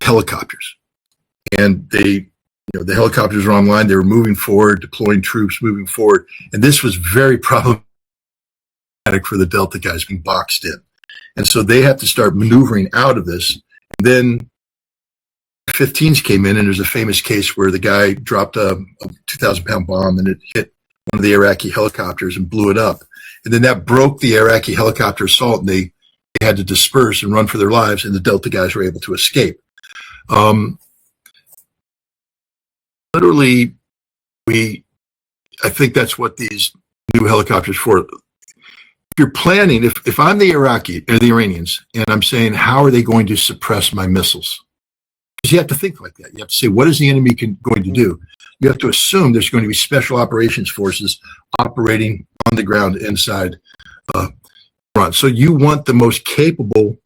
helicopters. And the helicopters were online. They were moving forward, deploying troops, moving forward. And this was very problematic for the Delta guys being boxed in. And so they had to start maneuvering out of this. And then 15s came in, and there's a famous case where the guy dropped a 2,000-pound bomb, and it hit one of the Iraqi helicopters and blew it up. And then that broke the Iraqi helicopter assault, and they had to disperse and run for their lives, and the Delta guys were able to escape. Literally, I think that's what these new helicopters for. If you're planning, if I'm the Iranians, and I'm saying, how are they going to suppress my missiles? Because you have to think like that. You have to say, what is the enemy going to do? You have to assume there's going to be special operations forces operating on the ground inside Iran. So you want the most capable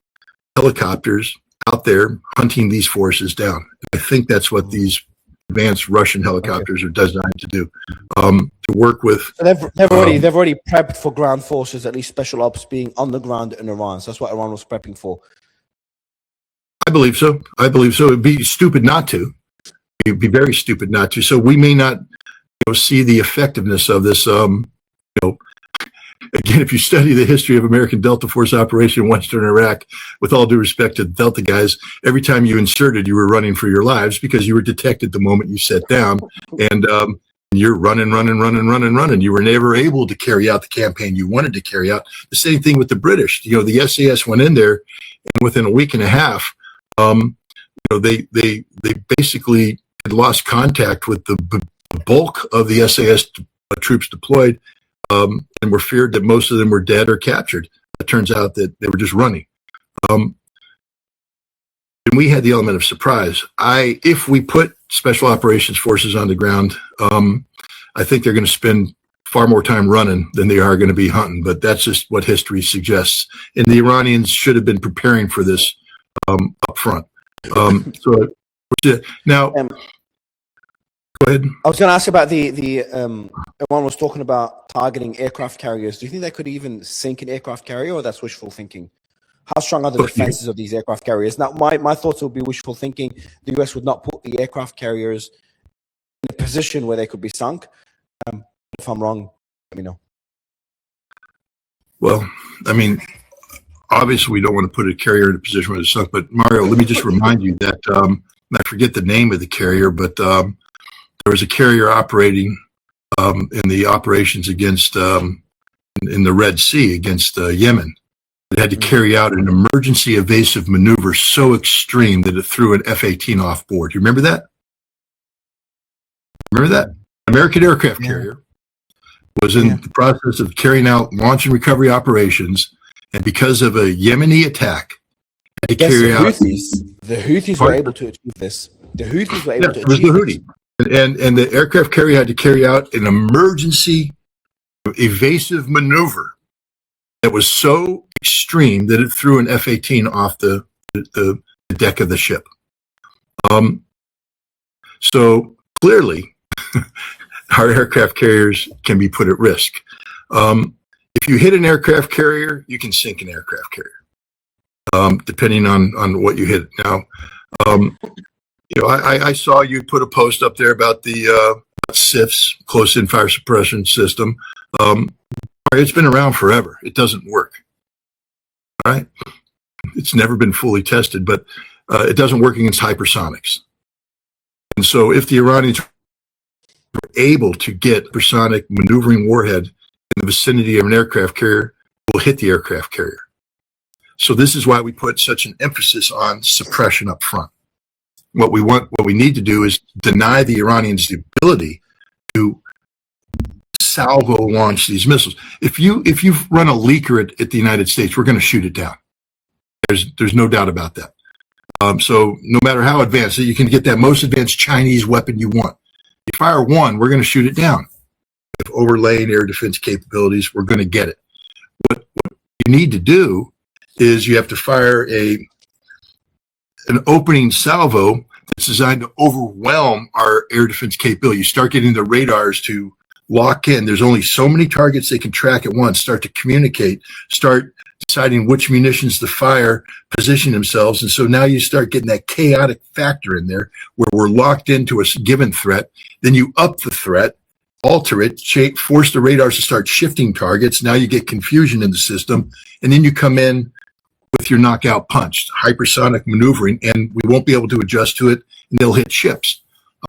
helicopters out there hunting these forces down. I think that's what these advanced Russian helicopters are designed to do, to work with. So they've already prepped for ground forces, at least special ops being on the ground in Iran. So that's what Iran was prepping for. I believe so. It'd be stupid not to. It'd be very stupid not to. So we may not see the effectiveness of this. Again, if you study the history of American Delta Force operation in Western Iraq, with all due respect to the Delta guys, every time you inserted, you were running for your lives because you were detected the moment you sat down, and you're running. You were never able to carry out the campaign you wanted to carry out. The same thing with the British. The SAS went in there, and within a week and a half, they basically had lost contact with the bulk of the SAS troops deployed. And were feared that most of them were dead or captured. It turns out that they were just running. And we had the element of surprise. If we put special operations forces on the ground, I think they're going to spend far more time running than they are going to be hunting. But that's just what history suggests. And the Iranians should have been preparing for this up front. Now, go ahead. I was going to ask about Iran was talking about targeting aircraft carriers. Do you think they could even sink an aircraft carrier, or that's wishful thinking? How strong are the defenses of these aircraft carriers? Now, my thoughts would be wishful thinking. The US would not put the aircraft carriers in a position where they could be sunk. If I'm wrong, let me know. Well, I mean, obviously we don't want to put a carrier in a position where it's sunk, but Mario, let me just remind you that, I forget the name of the carrier, but there was a carrier operating in the operations against in the Red Sea against Yemen. It had to carry out an emergency evasive maneuver so extreme that it threw an F-18 off board. You remember that? American aircraft carrier was in the process of carrying out launch and recovery operations, and because of a Yemeni attack, had to carry out. The Houthis were able to achieve this. It was the Houthi. And the aircraft carrier had to carry out an emergency evasive maneuver that was so extreme that it threw an F-18 off the deck of the ship. So clearly, our aircraft carriers can be put at risk. If you hit an aircraft carrier, you can sink an aircraft carrier, depending on what you hit. Now, I saw you put a post up there about the CIFS, close-in fire suppression system. It's been around forever. It doesn't work. All right? It's never been fully tested, but it doesn't work against hypersonics. And so if the Iranians were able to get hypersonic maneuvering warhead in the vicinity of an aircraft carrier, it will hit the aircraft carrier. So this is why we put such an emphasis on suppression up front. what we need to do is deny the Iranians the ability to salvo launch these missiles. If you run a leaker at the United States, we're going to shoot it down. There's no doubt about that. So no matter how advanced, you can get that most advanced Chinese weapon you want. You fire one, we're going to shoot it down. With overlaying air defense capabilities, we're going to get it. What you need to do is you have to fire an opening salvo that's designed to overwhelm our air defense capability. You start getting the radars to lock in. There's only so many targets they can track at once, start to communicate, start deciding which munitions to fire, position themselves. And so now you start getting that chaotic factor in there where we're locked into a given threat. Then you up the threat, alter it, force the radars to start shifting targets. Now you get confusion in the system. And then you come in with your knockout punch, hypersonic maneuvering, and we won't be able to adjust to it, and they'll hit ships.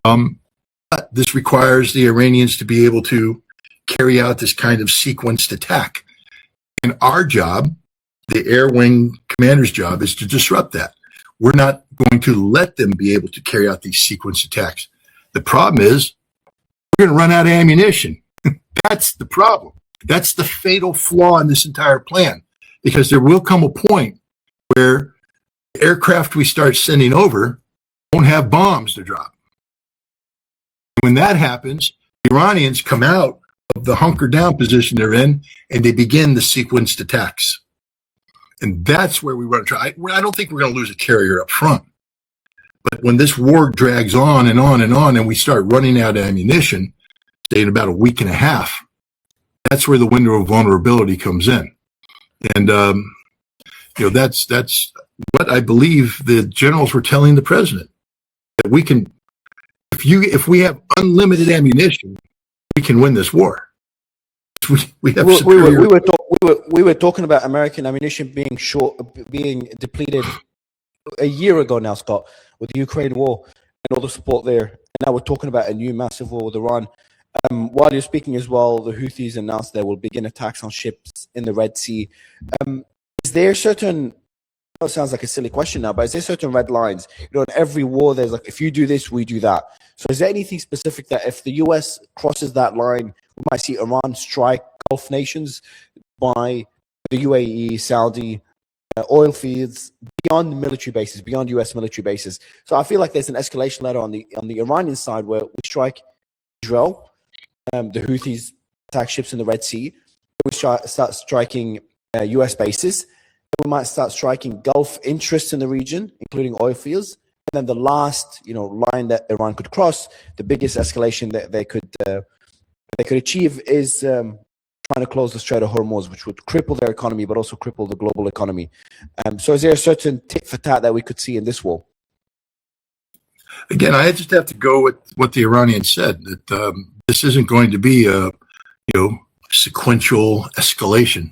But this requires the Iranians to be able to carry out this kind of sequenced attack. And our job, the air wing commander's job, is to disrupt that. We're not going to let them be able to carry out these sequenced attacks. The problem is we're going to run out of ammunition. That's the problem. That's the fatal flaw in this entire plan, because there will come a point where the aircraft we start sending over won't have bombs to drop. When that happens, the Iranians come out of the hunker down position they're in, and they begin the sequenced attacks. And that's where we run. I don't think we're going to lose a carrier up front. But when this war drags on and on and on, and we start running out of ammunition, say in about a week and a half, that's where the window of vulnerability comes in. And, that's what I believe the generals were telling the president, that we can, if we have unlimited ammunition, we can win this war. We were talking about American ammunition being depleted a year ago now, Scott, with the Ukraine war and all the support there. And now we're talking about a new massive war with Iran. While you're speaking as well, the Houthis announced they will begin attacks on ships in the Red Sea. Is there certain, it sounds like a silly question now, but is there certain red lines? In every war, there's like, if you do this, we do that. So is there anything specific that if the US crosses that line, we might see Iran strike Gulf nations by the UAE, Saudi, oil fields beyond military bases, beyond US military bases? So I feel like there's an escalation ladder on the Iranian side where we strike Israel, the Houthis attack ships in the Red Sea, we start striking US bases. We might start striking Gulf interests in the region, including oil fields. And then the last, line that Iran could cross, the biggest escalation that they could achieve is trying to close the Strait of Hormuz, which would cripple their economy, but also cripple the global economy. So is there a certain tit for tat that we could see in this war? Again, I just have to go with what the Iranians said, that this isn't going to be a sequential escalation.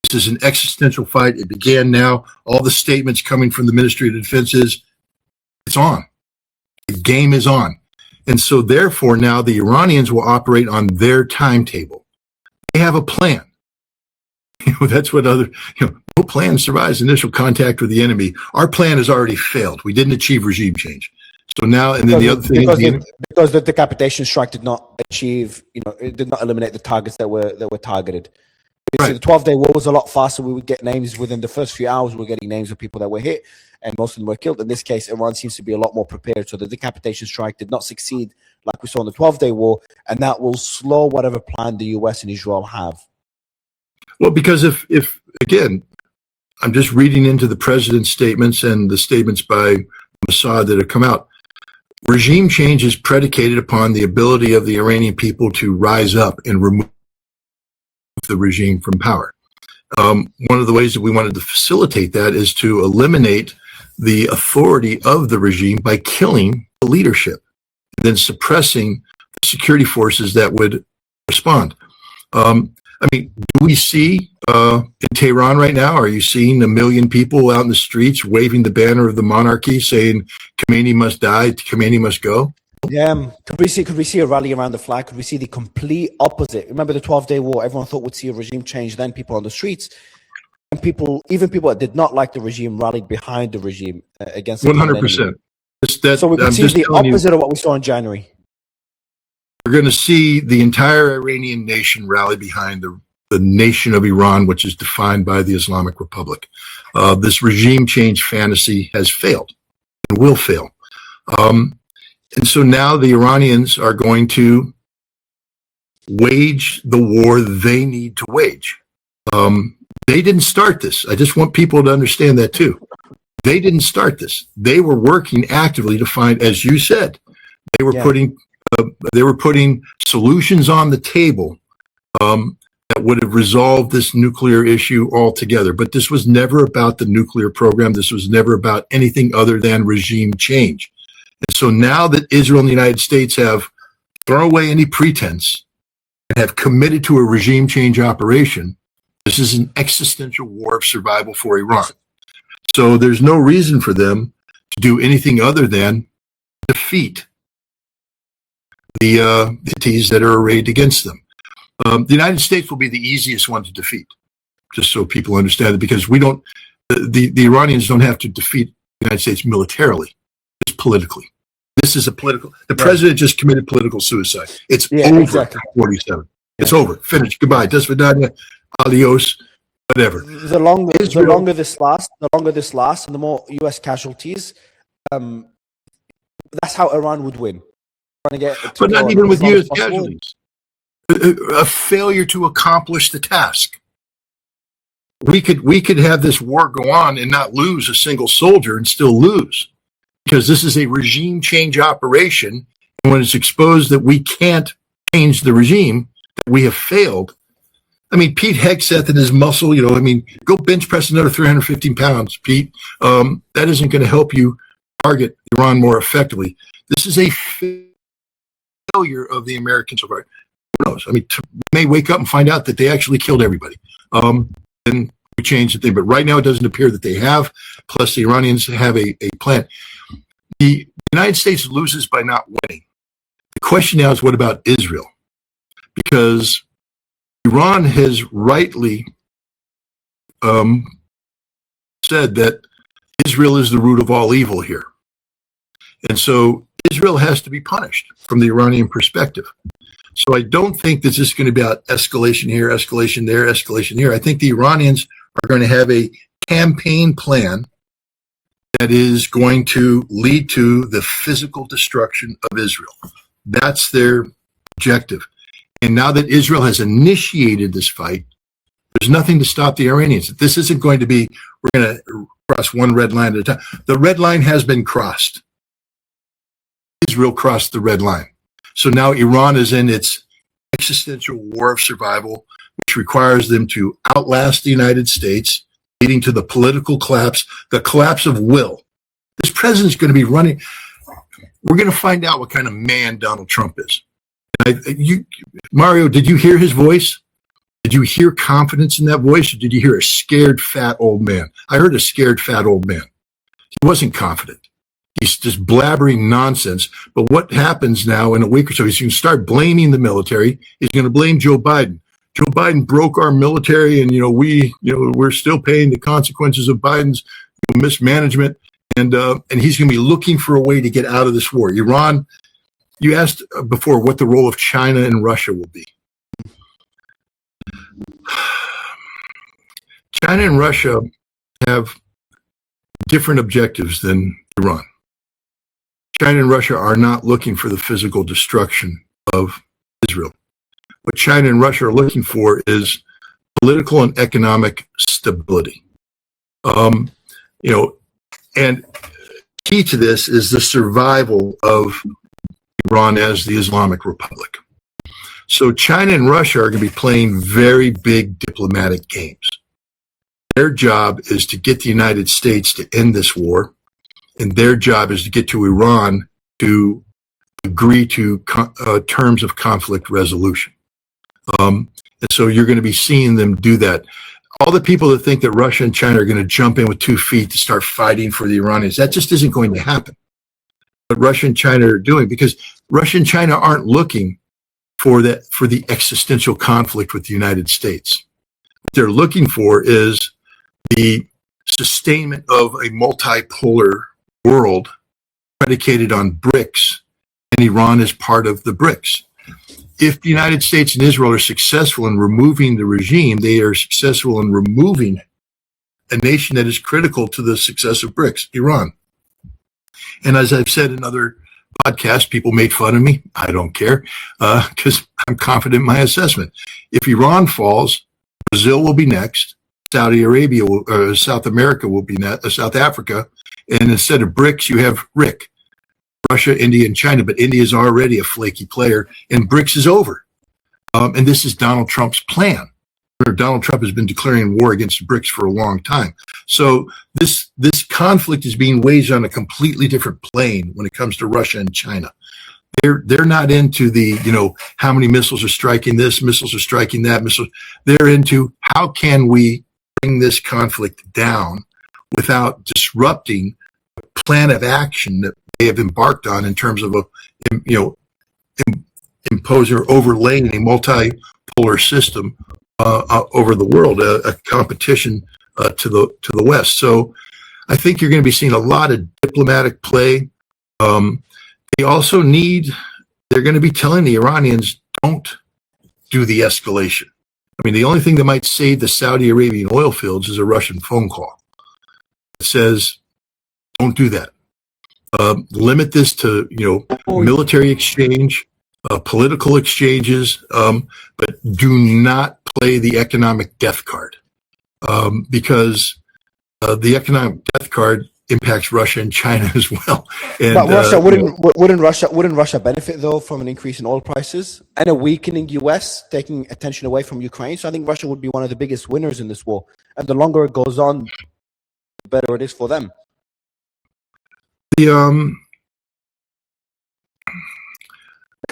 This is an existential fight. It began now. All the statements coming from the Ministry of Defense is, it's on. The game is on. And so therefore now the Iranians will operate on their timetable. They have a plan. That's what no plan survives initial contact with the enemy. Our plan has already failed. We didn't achieve regime change. So now, and then the other thing because the decapitation strike did not achieve, it did not eliminate the targets that were targeted. Right. So the 12-day war was a lot faster. We would get names within the first few hours. We were getting names of people that were hit, and most of them were killed. In this case, Iran seems to be a lot more prepared. So the decapitation strike did not succeed like we saw in the 12-day war, and that will slow whatever plan the US and Israel have. Well, because if again, I'm just reading into the president's statements and the statements by Mossad that have come out. Regime change is predicated upon the ability of the Iranian people to rise up and remove the regime from power. One of the ways that we wanted to facilitate that is to eliminate the authority of the regime by killing the leadership, and then suppressing the security forces that would respond. Do we see in Tehran right now, are you seeing 1 million people out in the streets waving the banner of the monarchy saying Khomeini must die, Khomeini must go? Yeah. Could we see a rally around the flag? Could we see the complete opposite? Remember the 12-day war, everyone thought would see a regime change, then people on the streets. And even people that did not like the regime rallied behind the regime against 100%. So we can see the opposite of what we saw in January. We're going to see the entire Iranian nation rally behind the nation of Iran, which is defined by the Islamic Republic. This regime change fantasy has failed and will fail. And so now the Iranians are going to wage the war they need to wage. They didn't start this. I just want people to understand that too. They didn't start this. They were working actively to find, as you said, they were putting solutions on the table that would have resolved this nuclear issue altogether. But this was never about the nuclear program. This was never about anything other than regime change. And so now that Israel and the United States have thrown away any pretense and have committed to a regime change operation, this is an existential war of survival for Iran. So there's no reason for them to do anything other than defeat the entities that are arrayed against them. The United States will be the easiest one to defeat, just so people understand it, because the Iranians don't have to defeat the United States militarily, just politically. This is the president just committed political suicide. It's over. Exactly. 47. It's over. Finished. Goodbye. Des vidania. Adios. Whatever. The longer this lasts, and the more U.S. casualties, that's how Iran would win. But not even with U.S. casualties. A failure to accomplish the task. We could have this war go on and not lose a single soldier and still lose, because this is a regime change operation. And when it's exposed that we can't change the regime, that we have failed. I mean, Pete Hegseth and his muscle, go bench press another 315 pounds, Pete. That isn't going to help you target Iran more effectively. This is a failure of the Americans. Who knows? I mean, we may wake up and find out that they actually killed everybody. Then we change the thing. But right now, it doesn't appear that they have. Plus, the Iranians have a plan. The United States loses by not winning. The question now is, what about Israel? Because Iran has rightly said that Israel is the root of all evil here. And so Israel has to be punished from the Iranian perspective. So I don't think this is going to be about escalation here, escalation there, escalation here. I think the Iranians are going to have a campaign plan that is going to lead to the physical destruction of Israel. That's their objective. And now that Israel has initiated this fight, there's nothing to stop the Iranians. This isn't going to be, we're going to cross one red line at a time. The red line has been crossed. Israel crossed the red line. So now Iran is in its existential war of survival, which requires them to outlast the United States, leading to the political collapse, the collapse of will. This president's going to be running. We're going to find out what kind of man Donald Trump is. Mario, did you hear his voice? Did you hear confidence in that voice, or did you hear a scared, fat old man? I heard a scared, fat old man. He wasn't confident. He's just blabbering nonsense. But what happens now in a week or so, he's going to start blaming the military. He's going to blame Joe Biden. Joe Biden broke our military, and we're still paying the consequences of Biden's mismanagement. And he's going to be looking for a way to get out of this war. Iran. You asked before what the role of China and Russia will be. China and Russia have different objectives than Iran. China and Russia are not looking for the physical destruction of Israel. What China and Russia are looking for is political and economic stability. And key to this is the survival of Iran as the Islamic Republic. So China and Russia are going to be playing very big diplomatic games. Their job is to get the United States to end this war, and their job is to get to Iran to agree to terms of conflict resolution. And so you're going to be seeing them do that. All the people that think that Russia and China are going to jump in with 2 feet to start fighting for the Iranians, that just isn't going to happen. What Russia and China are doing, because Russia and China aren't looking for the existential conflict with the United States. What they're looking for is the sustainment of a multipolar world predicated on BRICS, and Iran is part of the BRICS. If the United States and Israel are successful in removing the regime, they are successful in removing a nation that is critical to the success of BRICS, Iran. And as I've said in other podcasts, people made fun of me. I don't care, because I'm confident in my assessment. If Iran falls, Brazil will be next. Saudi Arabia, South America will be next, South Africa. And instead of BRICS, you have RIC. Russia, India, and China, but India is already a flaky player, and BRICS is over. And this is Donald Trump's plan. Donald Trump has been declaring war against BRICS for a long time. So this conflict is being waged on a completely different plane when it comes to Russia and China. They're not into the, how many missiles are striking this, missiles are striking that, missiles. They're into how can we bring this conflict down without disrupting the plan of action that they have embarked on in terms of imposing or overlaying a multipolar system over the world, a competition to the West. So I think you're going to be seeing a lot of diplomatic play. They also they're going to be telling the Iranians, don't do the escalation. I mean, the only thing that might save the Saudi Arabian oil fields is a Russian phone call. It says, don't do that. Limit this to, military exchange, political exchanges, but do not play the economic death card, because the economic death card impacts Russia and China as well. And, but Russia wouldn't Russia benefit though from an increase in oil prices and a weakening US taking attention away from Ukraine? So I think Russia would be one of the biggest winners in this war, and the longer it goes on, the better it is for them.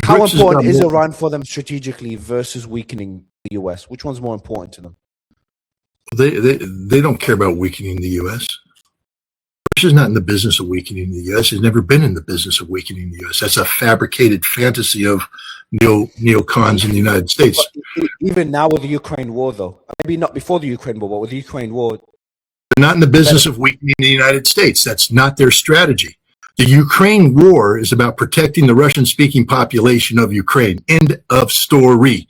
How important is Iran for them strategically versus weakening the US? Which one's more important to them? They don't care about weakening the US. Russia's not in the business of weakening the US. It's never been in the business of weakening the US. That's a fabricated fantasy of neocons in the United States. But even now with the Ukraine war, though, maybe not before the Ukraine war, but with the Ukraine war, they're not in the business of weakening the United States. That's not their strategy. The Ukraine war is about protecting the Russian-speaking population of Ukraine. End of story.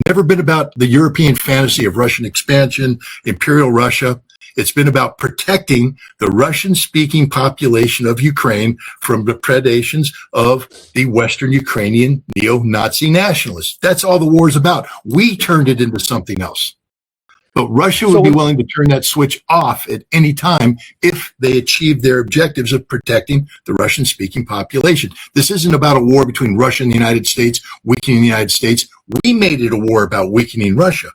Never been about the European fantasy of Russian expansion, Imperial Russia. It's been about protecting the Russian-speaking population of Ukraine from the predations of the Western Ukrainian neo-Nazi nationalists. That's all the war is about. We turned it into something else. But Russia would be willing to turn that switch off at any time if they achieve their objectives of protecting the Russian-speaking population. This isn't about a war between Russia and the United States, weakening the United States. We made it a war about weakening Russia.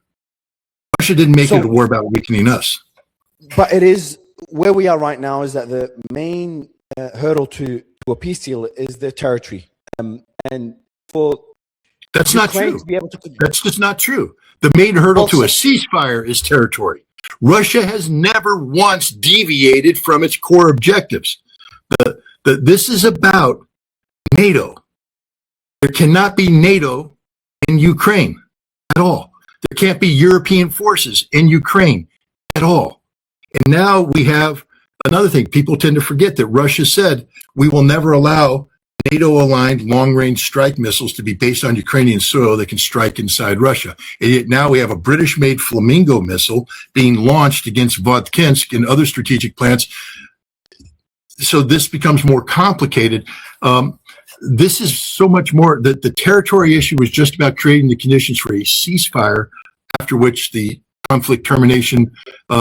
Russia didn't make it a war about weakening us. But it is, where we are right now is that the main hurdle to a peace deal is the territory. And for That's not true. That's just not true. The main hurdle to a ceasefire is territory. Russia has never once deviated from its core objectives. This is about NATO. There cannot be NATO in Ukraine at all. There can't be European forces in Ukraine at all. And now we have another thing. People tend to forget that Russia said we will never allow NATO-aligned long-range strike missiles to be based on Ukrainian soil that can strike inside Russia. And yet now we have a British-made Flamingo missile being launched against Vodkinsk and other strategic plants. So this becomes more complicated. This is so much more that the territory issue was just about creating the conditions for a ceasefire after which the conflict termination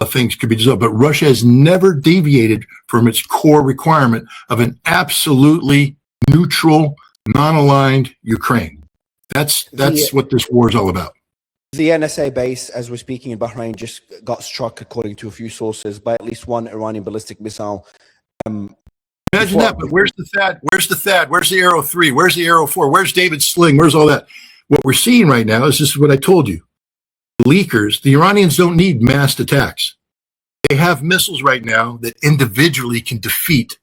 things could be dissolved. But Russia has never deviated from its core requirement of an absolutely neutral, non-aligned Ukraine. That's what this war is all about. The NSA base, as we're speaking in Bahrain, just got struck, according to a few sources, by at least one Iranian ballistic missile. Imagine that, but where's the THAAD? Where's the THAAD? Where's the Arrow 3? Where's the Arrow 4? Where's David's sling? Where's all that? What we're seeing right now is this is what I told you. The leakers, the Iranians don't need massed attacks. They have missiles right now that individually can defeat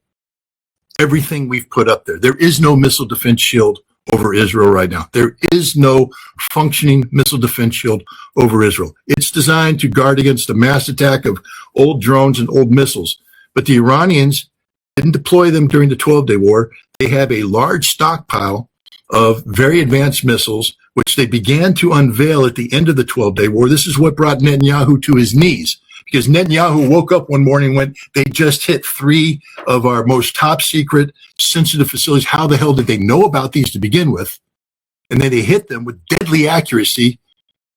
everything we've put up there. There is no missile defense shield over Israel right now. There is no functioning missile defense shield over Israel. It's designed to guard against the mass attack of old drones and old missiles. But the Iranians didn't deploy them during the 12-day war. They have a large stockpile of very advanced missiles, which they began to unveil at the end of the 12-day war. This is what brought Netanyahu to his knees, because Netanyahu woke up one morning when they just hit 3 of our most top secret sensitive facilities. How the hell did they know about these to begin with? And then they hit them with deadly accuracy.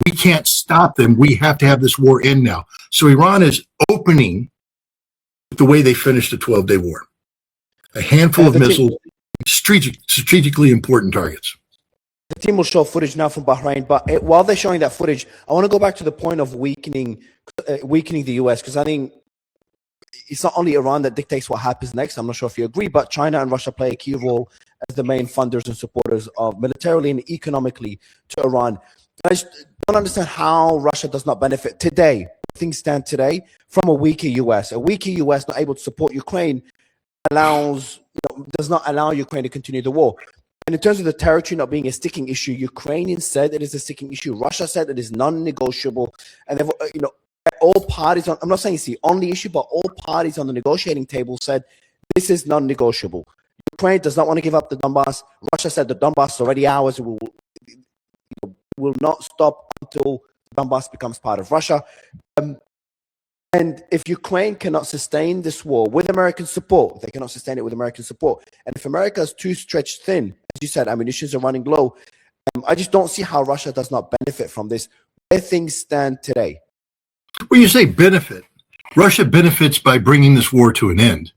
We can't stop them. We have to have this war end now. So Iran is opening with the way they finished the 12-day war. A handful of missiles, strategically important targets. The team will show footage now from Bahrain, but while they're showing that footage, I want to go back to the point of weakening the U.S., because I think it's not only Iran that dictates what happens next. I'm not sure if you agree, but China and Russia play a key role as the main funders and supporters of militarily and economically to Iran. I just don't understand how Russia does not benefit today, things stand today, from a weaker U.S. A weaker U.S. not able to support Ukraine does not allow Ukraine to continue the war. And in terms of the territory not being a sticking issue, Ukrainians said it is a sticking issue. Russia said it is non-negotiable. And they've, all parties I'm not saying it's the only issue, but all parties on the negotiating table said this is non-negotiable. Ukraine does not want to give up the Donbass. Russia said the Donbass is already ours. It will not stop until Donbass becomes part of Russia. And if Ukraine cannot sustain this war with American support, they cannot sustain it with American support. And if America is too stretched thin, as you said, ammunitions are running low, I just don't see how Russia does not benefit from this, where things stand today. When you say benefit, Russia benefits by bringing this war to an end,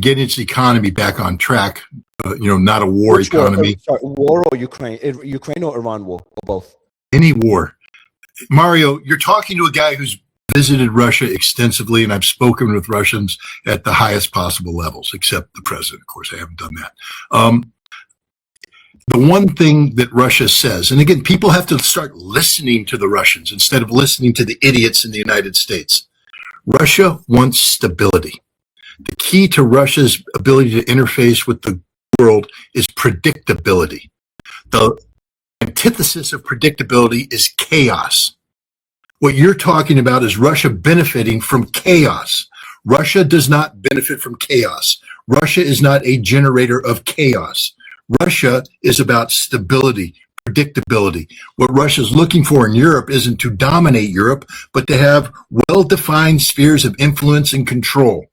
getting its economy back on track, not a war Which economy. War or Ukraine? Ukraine or Iran war, or both? Any war. Mario, you're talking to a guy who's visited Russia extensively, and I've spoken with Russians at the highest possible levels, except the president. Of course, I haven't done that. The one thing that Russia says, and again, people have to start listening to the Russians instead of listening to the idiots in the United States. Russia wants stability. The key to Russia's ability to interface with the world is predictability. The antithesis of predictability is chaos. What you're talking about is Russia benefiting from chaos. Russia does not benefit from chaos. Russia is not a generator of chaos. Russia is about stability, predictability. What Russia is looking for in Europe isn't to dominate Europe, but to have well-defined spheres of influence and control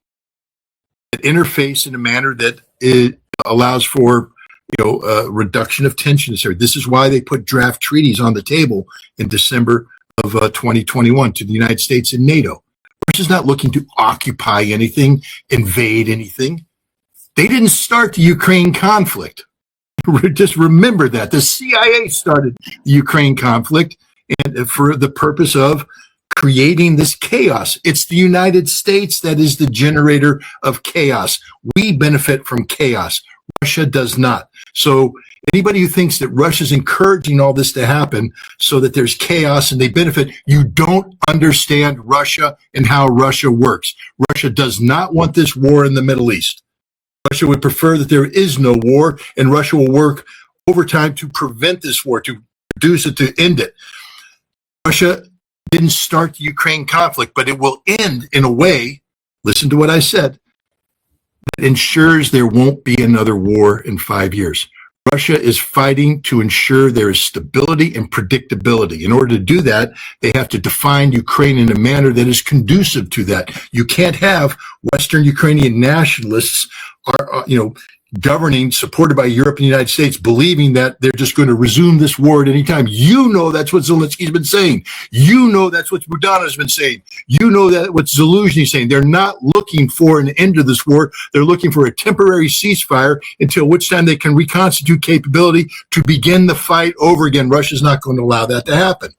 that interface in a manner that it allows for reduction of tension. This is why they put draft treaties on the table in December of 2021 to the United States and NATO. Russia's not looking to occupy anything, invade anything. They didn't start the Ukraine conflict. Just remember that. The CIA started the Ukraine conflict and for the purpose of creating this chaos. It's the United States that is the generator of chaos. We benefit from chaos. Russia does not. So anybody who thinks that Russia's encouraging all this to happen so that there's chaos and they benefit, you don't understand Russia and how Russia works. Russia does not want this war in the Middle East. Russia would prefer that there is no war, and Russia will work overtime to prevent this war, to reduce it, to end it. Russia didn't start the Ukraine conflict, but it will end in a way, listen to what I said, that ensures there won't be another war in 5 years. Russia is fighting to ensure there is stability and predictability. In order to do that, they have to define Ukraine in a manner that is conducive to that. You can't have Western Ukrainian nationalists governing, supported by Europe and the United States, believing that they're just going to resume this war at any time. That's what Zelensky's been saying. That's what Budano's been saying. That what Zelensky's saying. They're not looking for an end to this war. They're looking for a temporary ceasefire until which time they can reconstitute capability to begin the fight over again. Russia's not going to allow that to happen.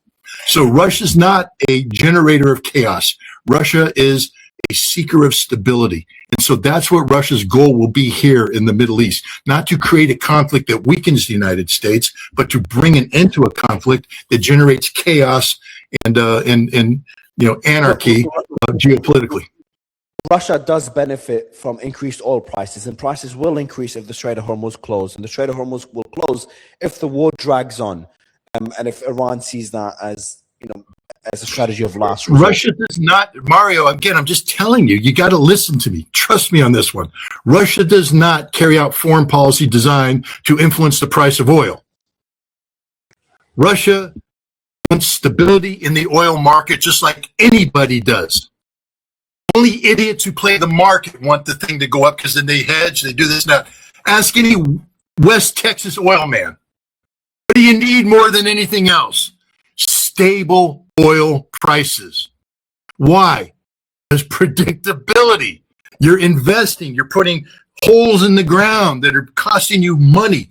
So Russia's not a generator of chaos. Russia is a seeker of stability. And so that's what Russia's goal will be here in the Middle East, not to create a conflict that weakens the United States, but to bring an end to a conflict that generates chaos and anarchy geopolitically. Russia does benefit from increased oil prices, and prices will increase if the Strait of Hormuz closes. And the Strait of Hormuz will close if the war drags on, and if Iran sees that as as a strategy of last resort. Russia does not, Mario, again, I'm just telling you, you got to listen to me. Trust me on this one. Russia does not carry out foreign policy designed to influence the price of oil. Russia wants stability in the oil market just like anybody does. Only idiots who play the market want the thing to go up because then they hedge, they do this and that. Ask any West Texas oil man. What do you need more than anything else? Stable oil prices. Why? Because predictability. You're investing, you're putting holes in the ground that are costing you money.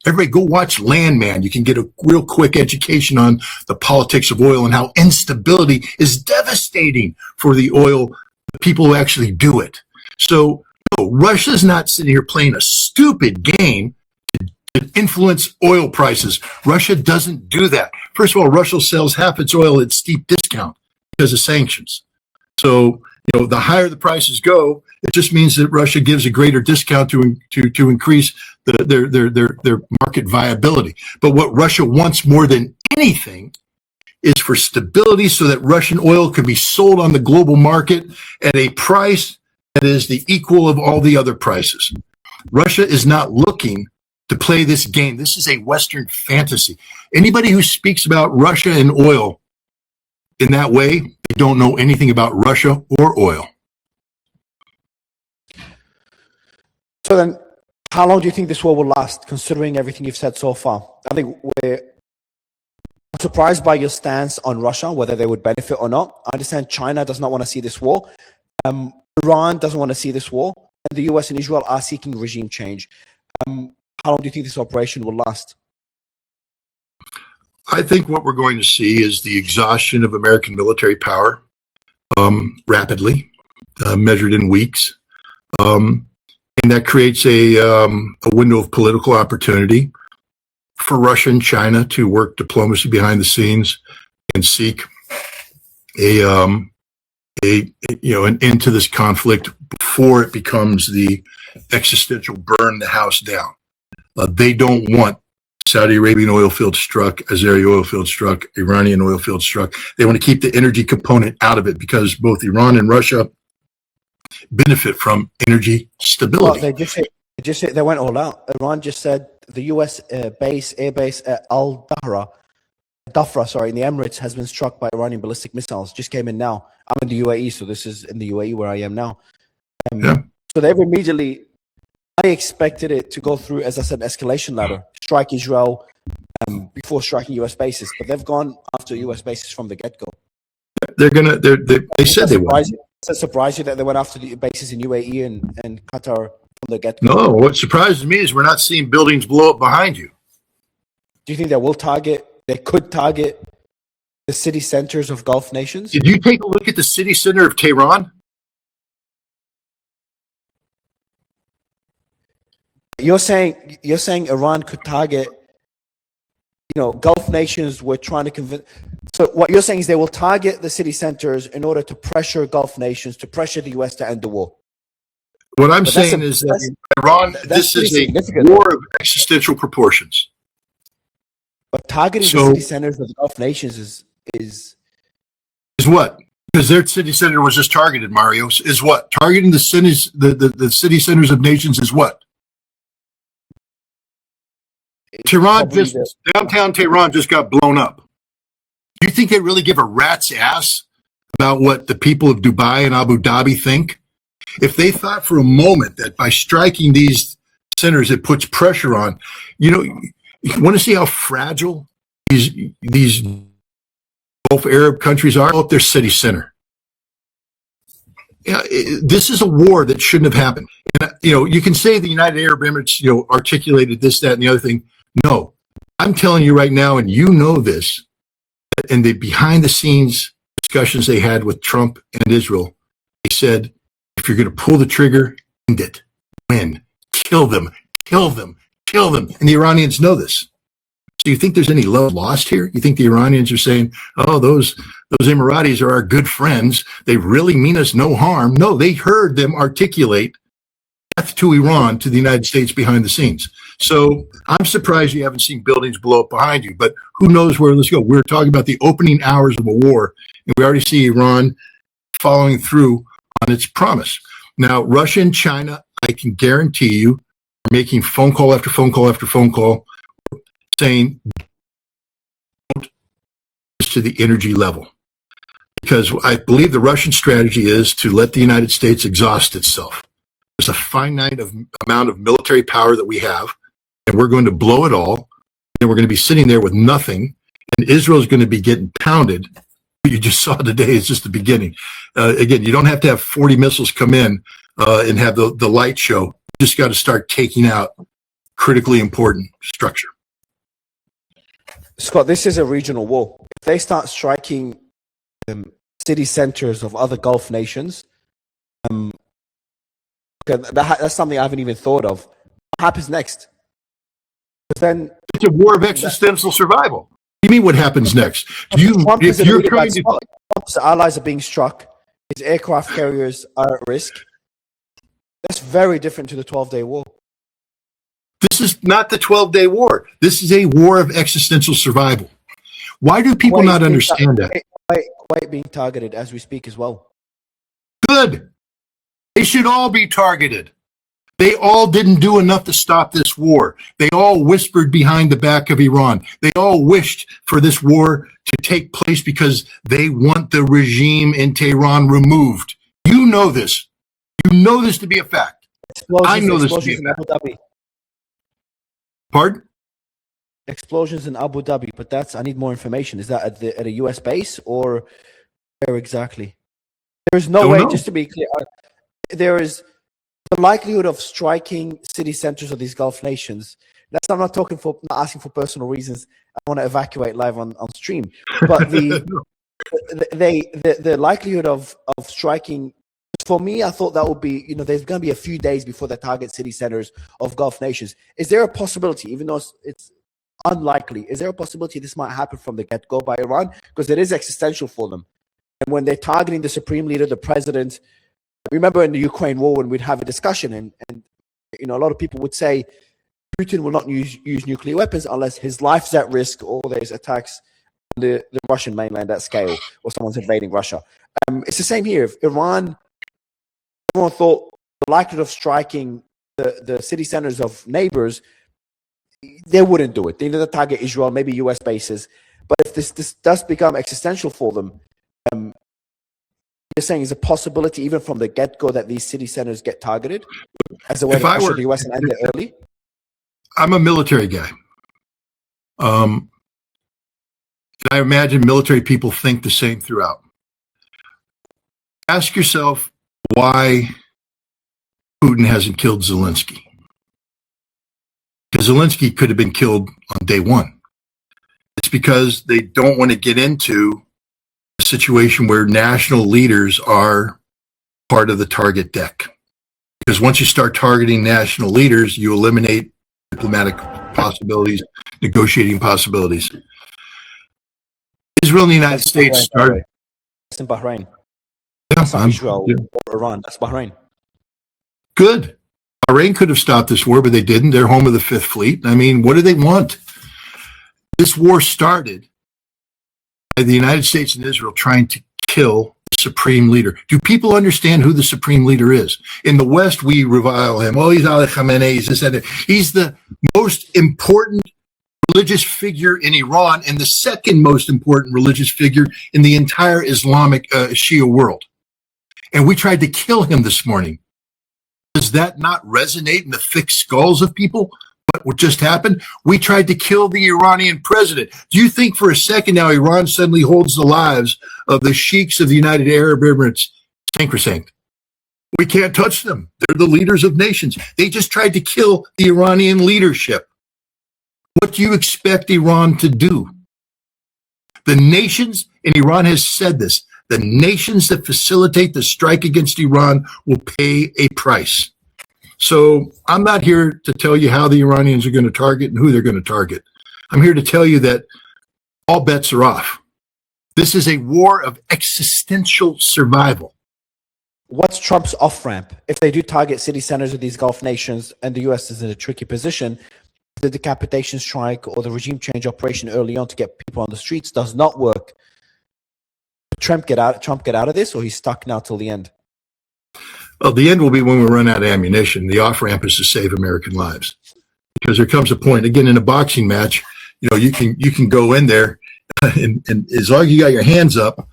Everybody go watch Landman. You can get a real quick education on the politics of oil and how instability is devastating for the oil, the people who actually do it. So no, Russia's not sitting here playing a stupid game to influence oil prices. Russia doesn't do that. First of all, Russia sells half its oil at steep discount because of sanctions. So, the higher the prices go, it just means that Russia gives a greater discount to increase their market viability. But what Russia wants more than anything is for stability so that Russian oil can be sold on the global market at a price that is the equal of all the other prices. Russia is not looking to play this game. This is a Western fantasy. Anybody who speaks about Russia and oil in that way, they don't know anything about Russia or oil. So then, how long do you think this war will last, considering everything you've said so far? I think we're surprised by your stance on Russia, whether they would benefit or not. I understand China does not want to see this war. Iran doesn't want to see this war. And the US and Israel are seeking regime change. How long do you think this operation will last? I think what we're going to see is the exhaustion of American military power rapidly, measured in weeks. And that creates a window of political opportunity for Russia and China to work diplomacy behind the scenes and seek an end to this conflict before it becomes the existential burn the house down. They don't want Saudi Arabian oil field struck, Azeri oil field struck, Iranian oil field struck. They want to keep the energy component out of it because both Iran and Russia benefit from energy stability. Well, they went all out. Iran just said the U.S. air base at Al-Dhafra, in the Emirates, has been struck by Iranian ballistic missiles. Just came in now. I'm in the UAE, so this is in the UAE where I am now. So they've immediately. I expected it to go through, as I said, escalation ladder, strike Israel before striking U.S. bases, but they've gone after U.S. bases from the get-go. They said they would. Does it surprise you that they went after the bases in UAE and Qatar from the get-go? No, what surprises me is we're not seeing buildings blow up behind you. Do you think they could target the city centers of Gulf nations? Did you take a look at the city center of Tehran? You're saying Iran could target, Gulf nations were trying to convince. So what you're saying is they will target the city centers in order to pressure Gulf nations, to pressure the U.S. to end the war. What I'm saying is that Iran, this is a war of existential proportions. But targeting the city centers of the Gulf nations is what? Because their city center was just targeted, Mario. Is what? Targeting the cities, the city centers of nations is what? Downtown Tehran just got blown up. Do you think they really give a rat's ass about what the people of Dubai and Abu Dhabi think? If they thought for a moment that by striking these centers, it puts pressure on, you want to see how fragile these Gulf Arab countries are? Up their city center. This is a war that shouldn't have happened. And, you can say the United Arab Emirates, articulated this, that, and the other thing. No, I'm telling you right now, and you know this, in the behind-the-scenes discussions they had with Trump and Israel, they said, if you're going to pull the trigger, end it, win, kill them, kill them, kill them. And the Iranians know this. So you think there's any love lost here? You think the Iranians are saying, oh, those Emiratis are our good friends. They really mean us no harm. No, they heard them articulate to Iran to the United States behind the scenes. So I'm surprised you haven't seen buildings blow up behind you, but who knows where this goes. We're talking about the opening hours of a war, and we already see Iran following through on its promise. Now, Russia and China, I can guarantee you, are making phone call after phone call after phone call saying don't to the energy level. Because I believe the Russian strategy is to let the United States exhaust itself. There's a finite amount of military power that we have, and we're going to blow it all. And we're going to be sitting there with nothing, and Israel is going to be getting pounded. What you just saw today is just the beginning. Again, you don't have to have 40 missiles come in and have the light show. You just got to start taking out critically important structure. Scott, this is a regional war. If they start striking city centers of other Gulf nations, that's something I haven't even thought of. What happens next? Then it's a war of existential survival. What do you mean what happens next? Trump's allies are being struck, his aircraft carriers are at risk. That's very different to the 12-day war. This is not the 12-day war. This is a war of existential survival. Why do people not understand that? Quite being targeted as we speak as well. Good. They should all be targeted. They all didn't do enough to stop this war. They all whispered behind the back of Iran. They all wished for this war to take place because they want the regime in Tehran removed. You know this. You know this to be a fact. I know this to be a fact. Abu Dhabi. Pardon? Explosions in Abu Dhabi, but I need more information. Is that at a US base or where exactly? There is no way, just to be clear, there is the likelihood of striking city centers of these Gulf nations. I'm not asking for personal reasons. I want to evacuate live on stream. But the likelihood of striking, for me, I thought that would be, there's going to be a few days before they target city centers of Gulf nations. Is there a possibility, even though it's unlikely, is there a possibility this might happen from the get-go by Iran? Because it is existential for them. And when they're targeting the supreme leader, the president, remember in the Ukraine war when we'd have a discussion and a lot of people would say Putin will not use nuclear weapons unless his life's at risk or there's attacks on the Russian mainland at scale or someone's invading Russia. It's the same here. If everyone thought the likelihood of striking the city centers of neighbors, they wouldn't do it. They need to target Israel, maybe US bases. But if this does become existential for them, you're saying is a possibility even from the get-go that these city centers get targeted as a way to push the US and end it early? I'm a military guy. And I imagine military people think the same throughout. Ask yourself why Putin hasn't killed Zelensky. Because Zelensky could have been killed on day one. It's because they don't want to get into a situation where national leaders are part of the target deck. Because once you start targeting national leaders, you eliminate diplomatic possibilities, negotiating possibilities. Israel and the United States started. It's in Bahrain. Yeah, That's not Israel or Iran. That's Bahrain. Good. Bahrain could have stopped this war, but they didn't. They're home of the Fifth Fleet. I mean, what do they want? This war started by the United States and Israel trying to kill the supreme leader. Do people understand who the supreme leader is? In the West, we revile him. Oh, he's Ali Khamenei. He's this and that. He's the most important religious figure in Iran and the second most important religious figure in the entire Islamic Shia world. And we tried to kill him this morning. Does that not resonate in the thick skulls of people? What just happened? We tried to kill the Iranian president. Do you think for a second now Iran suddenly holds the lives of the sheiks of the United Arab Emirates sacrosanct? We can't touch them. They're the leaders of nations. They just tried to kill the Iranian leadership. What do you expect Iran to do? The nations, and Iran has said this, the nations that facilitate the strike against Iran will pay a price. So I'm not here to tell you how the Iranians are going to target and who they're going to target. I'm here to tell you that all bets are off. This is a war of existential survival. what's Trump's off ramp? If they do target city centers of these Gulf nations and the US is in a tricky position, the decapitation strike or the regime change operation early on to get people on the streets does not work. Trump get out of this, or he's stuck now till the end? Well, the end will be when we run out of ammunition. The off ramp is to save American lives, because there comes a point again in a boxing match. You can go in there, and as long as you got your hands up,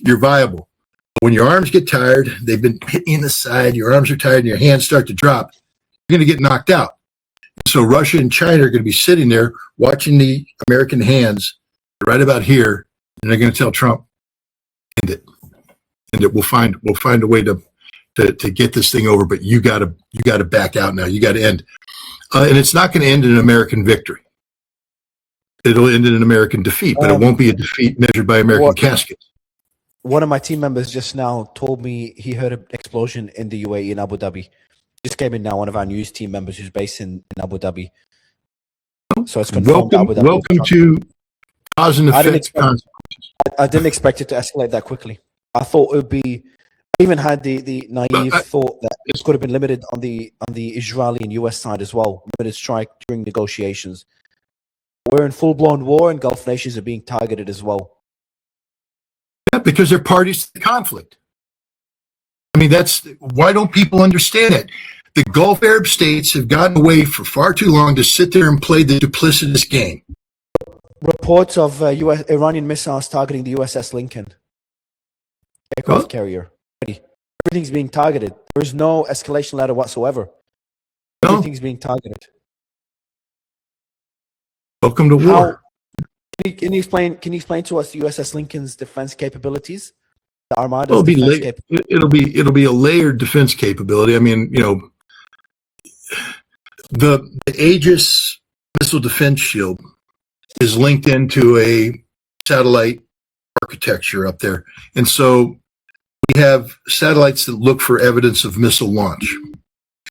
you're viable. But when your arms get tired, they've been hitting you in the side. Your arms are tired, and your hands start to drop. You're going to get knocked out. So Russia and China are going to be sitting there watching the American hands right about here, and they're going to tell Trump, end it. We'll find a way to get this thing over, but you got to back out now. You got to end, and it's not going to end in an American victory. It'll end in an American defeat, but it won't be a defeat measured by American caskets. One of my team members just now told me he heard an explosion in the UAE in Abu Dhabi. Just came in now, one of our news team members who's based in Abu Dhabi. So it's confirmed. Welcome to cause and effect consequences. I didn't expect it to escalate that quickly. I thought it would be. I even had the naive thought that it could have been limited on the Israeli and US side as well. Limited strike during negotiations. We're in full-blown war, and Gulf nations are being targeted as well. Yeah, because they're parties to the conflict. I mean, that's why don't people understand it? The Gulf Arab states have gotten away for far too long to sit there and play the duplicitous game. Reports of Iranian missiles targeting the USS Lincoln aircraft carrier. Everything's being targeted. There's no escalation ladder whatsoever. Everything's being targeted. Welcome to war. Can you explain to us the USS Lincoln's defense capabilities? The Armada's it'll be a layered defense capability. I mean, the Aegis missile defense shield is linked into a satellite architecture up there, and so we have satellites that look for evidence of missile launch.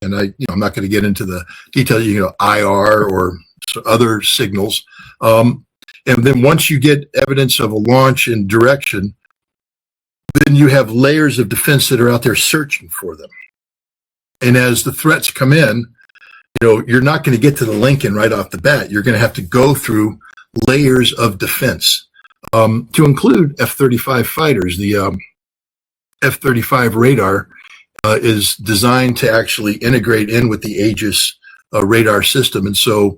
And I'm not going to get into the details. IR or other signals, and then once you get evidence of a launch and direction, then you have layers of defense that are out there searching for them. And as the threats come in, you're not going to get to the Lincoln right off the bat. You're going to have to go through layers of defense, to include F-35 fighters. The F-35 radar is designed to actually integrate in with the Aegis radar system. And so,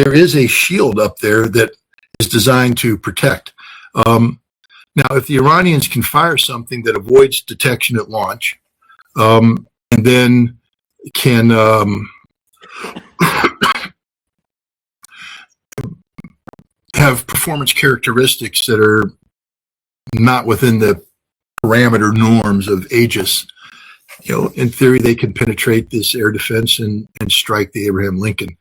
there is a shield up there that is designed to protect. Now, if the Iranians can fire something that avoids detection at launch, and then can have performance characteristics that are not within the parameter norms of Aegis, in theory, they can penetrate this air defense and strike the Abraham Lincoln.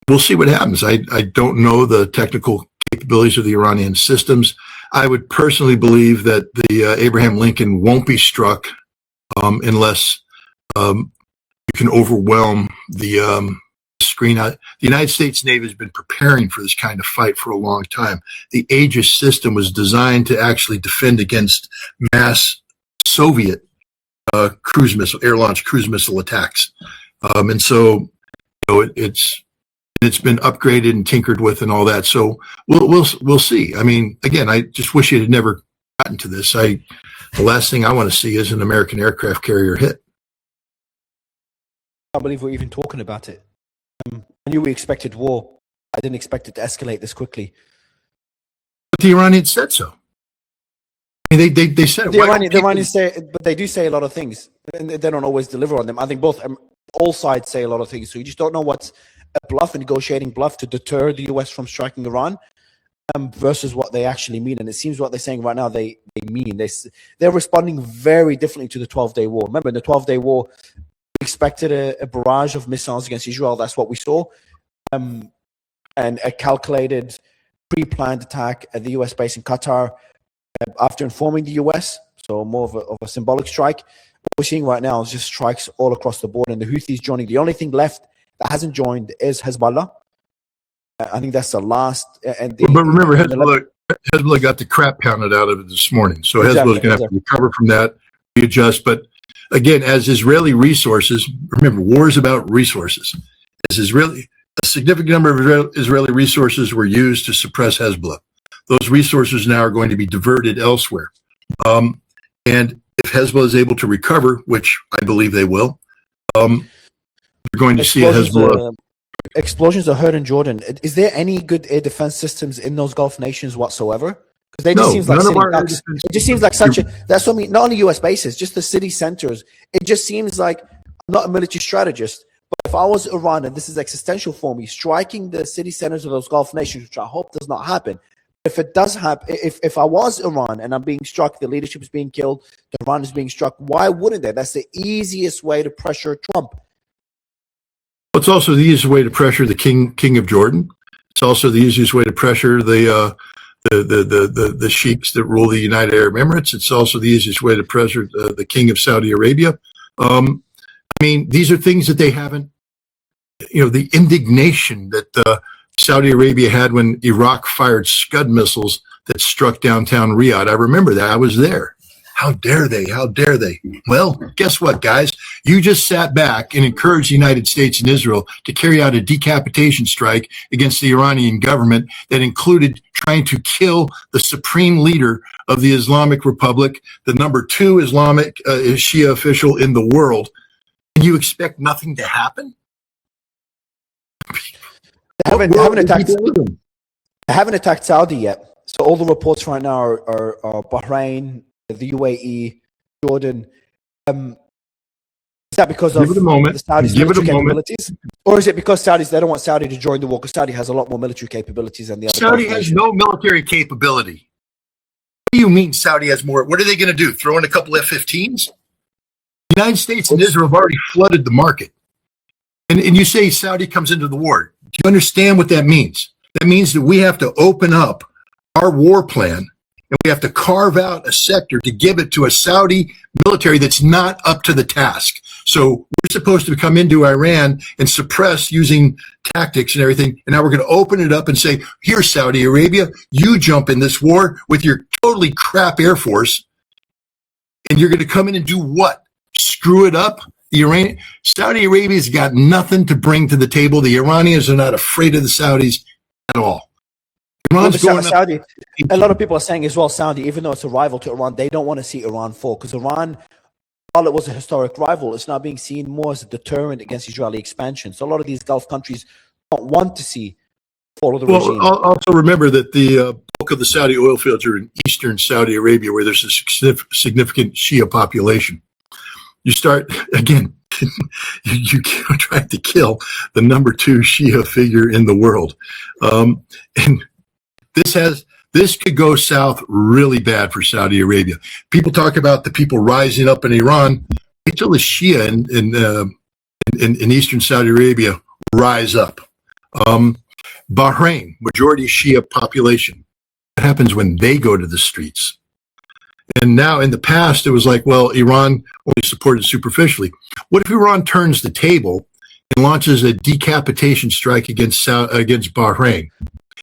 We'll see what happens. I don't know the technical capabilities of the Iranian systems. I would personally believe that the Abraham Lincoln won't be struck unless you can overwhelm the screen. The United States Navy has been preparing for this kind of fight for a long time. The Aegis system was designed to actually defend against mass Soviet cruise missile, air-launched cruise missile attacks, and so it's been upgraded and tinkered with and all that. So we'll see. I mean, again, I just wish it had never gotten to this. The last thing I want to see is an American aircraft carrier hit. I can't believe we're even talking about it. I knew we expected war. I didn't expect it to escalate this quickly. But the Iranians said so. I mean, they said it. The Iranians say, but they do say a lot of things, and they don't always deliver on them. I think all sides say a lot of things, so you just don't know what's a bluff, a negotiating bluff to deter the US from striking Iran, versus what they actually mean. And it seems what they're saying right now, they mean. They're responding very differently to the 12-day war. Remember, in the 12-day war, we expected a barrage of missiles against Israel. That's what we saw. And a calculated, pre-planned attack at the US base in Qatar after informing the US. So more of a symbolic strike. What we're seeing right now is just strikes all across the board. And the Houthis joining. The only thing left that hasn't joined is Hezbollah. I think that's the last. But remember, Hezbollah got the crap pounded out of it this morning. So Exactly, Hezbollah is going to have to recover from that, readjust. But again, as Israeli resources, remember, war is about resources. A significant number of Israeli resources were used to suppress Hezbollah. Those resources now are going to be diverted elsewhere. And if Hezbollah is able to recover, which I believe they will, you're going to see a Hezbollah. Explosions are heard in Jordan. Is there any good air defense systems in those Gulf nations whatsoever? Because they just seems like sitting ducks. It just seems like that's what I mean. Not only U.S. bases, just the city centers. It just seems like I'm not a military strategist, but if I was Iran, and this is existential for me, striking the city centers of those Gulf nations, which I hope does not happen. If it does happen, if I was Iran and I'm being struck, the leadership is being killed, the Iran is being struck, why wouldn't they? That's the easiest way to pressure Trump. It's also the easiest way to pressure the king of Jordan. It's also the easiest way to pressure the sheiks that rule the United Arab Emirates. It's also the easiest way to pressure the king of Saudi Arabia. I mean, these are things that they haven't. The indignation that Saudi Arabia had when Iraq fired Scud missiles that struck downtown Riyadh. I remember that. I was there. How dare they? How dare they? Well, guess what, guys? You just sat back and encouraged the United States and Israel to carry out a decapitation strike against the Iranian government that included trying to kill the supreme leader of the Islamic Republic, the number 2 Islamic Shia official in the world. And you expect nothing to happen? They haven't attacked Saudi yet. So all the reports right now are Bahrain, the UAE, Jordan. Is that because of the Saudis' military capabilities? Or is it because Saudis, they don't want Saudi to join the war because Saudi has a lot more military capabilities than the other Saudi has no military capability. What do you mean Saudi has more? What are they going to do? Throw in a couple F-15s? The United States and Israel have already flooded the market. And you say Saudi comes into the war. Do you understand what that means? That means that we have to open up our war plan and we have to carve out a sector to give it to a Saudi military that's not up to the task. So we're supposed to come into Iran and suppress using tactics and everything. And now we're going to open it up and say, here, Saudi Arabia, you jump in this war with your totally crap Air Force. And you're going to come in and do what? Screw it up? Saudi Arabia's got nothing to bring to the table. The Iranians are not afraid of the Saudis at all. Saudi, a lot of people are saying as well, Saudi, even though it's a rival to Iran, they don't want to see Iran fall because Iran, while it was a historic rival, it's now being seen more as a deterrent against Israeli expansion. So a lot of these Gulf countries don't want to see fall of the regime. Also remember that the bulk of the Saudi oil fields are in eastern Saudi Arabia, where there's a significant Shia population. You start, again, you trying to kill the number 2 Shia figure in the world. And this could go south really bad for Saudi Arabia. People talk about the people rising up in Iran. Wait till the Shia in eastern Saudi Arabia rise up. Bahrain, majority Shia population. What happens when they go to the streets? And now in the past, it was like, well, Iran only supported superficially. What if Iran turns the table and launches a decapitation strike against Bahrain,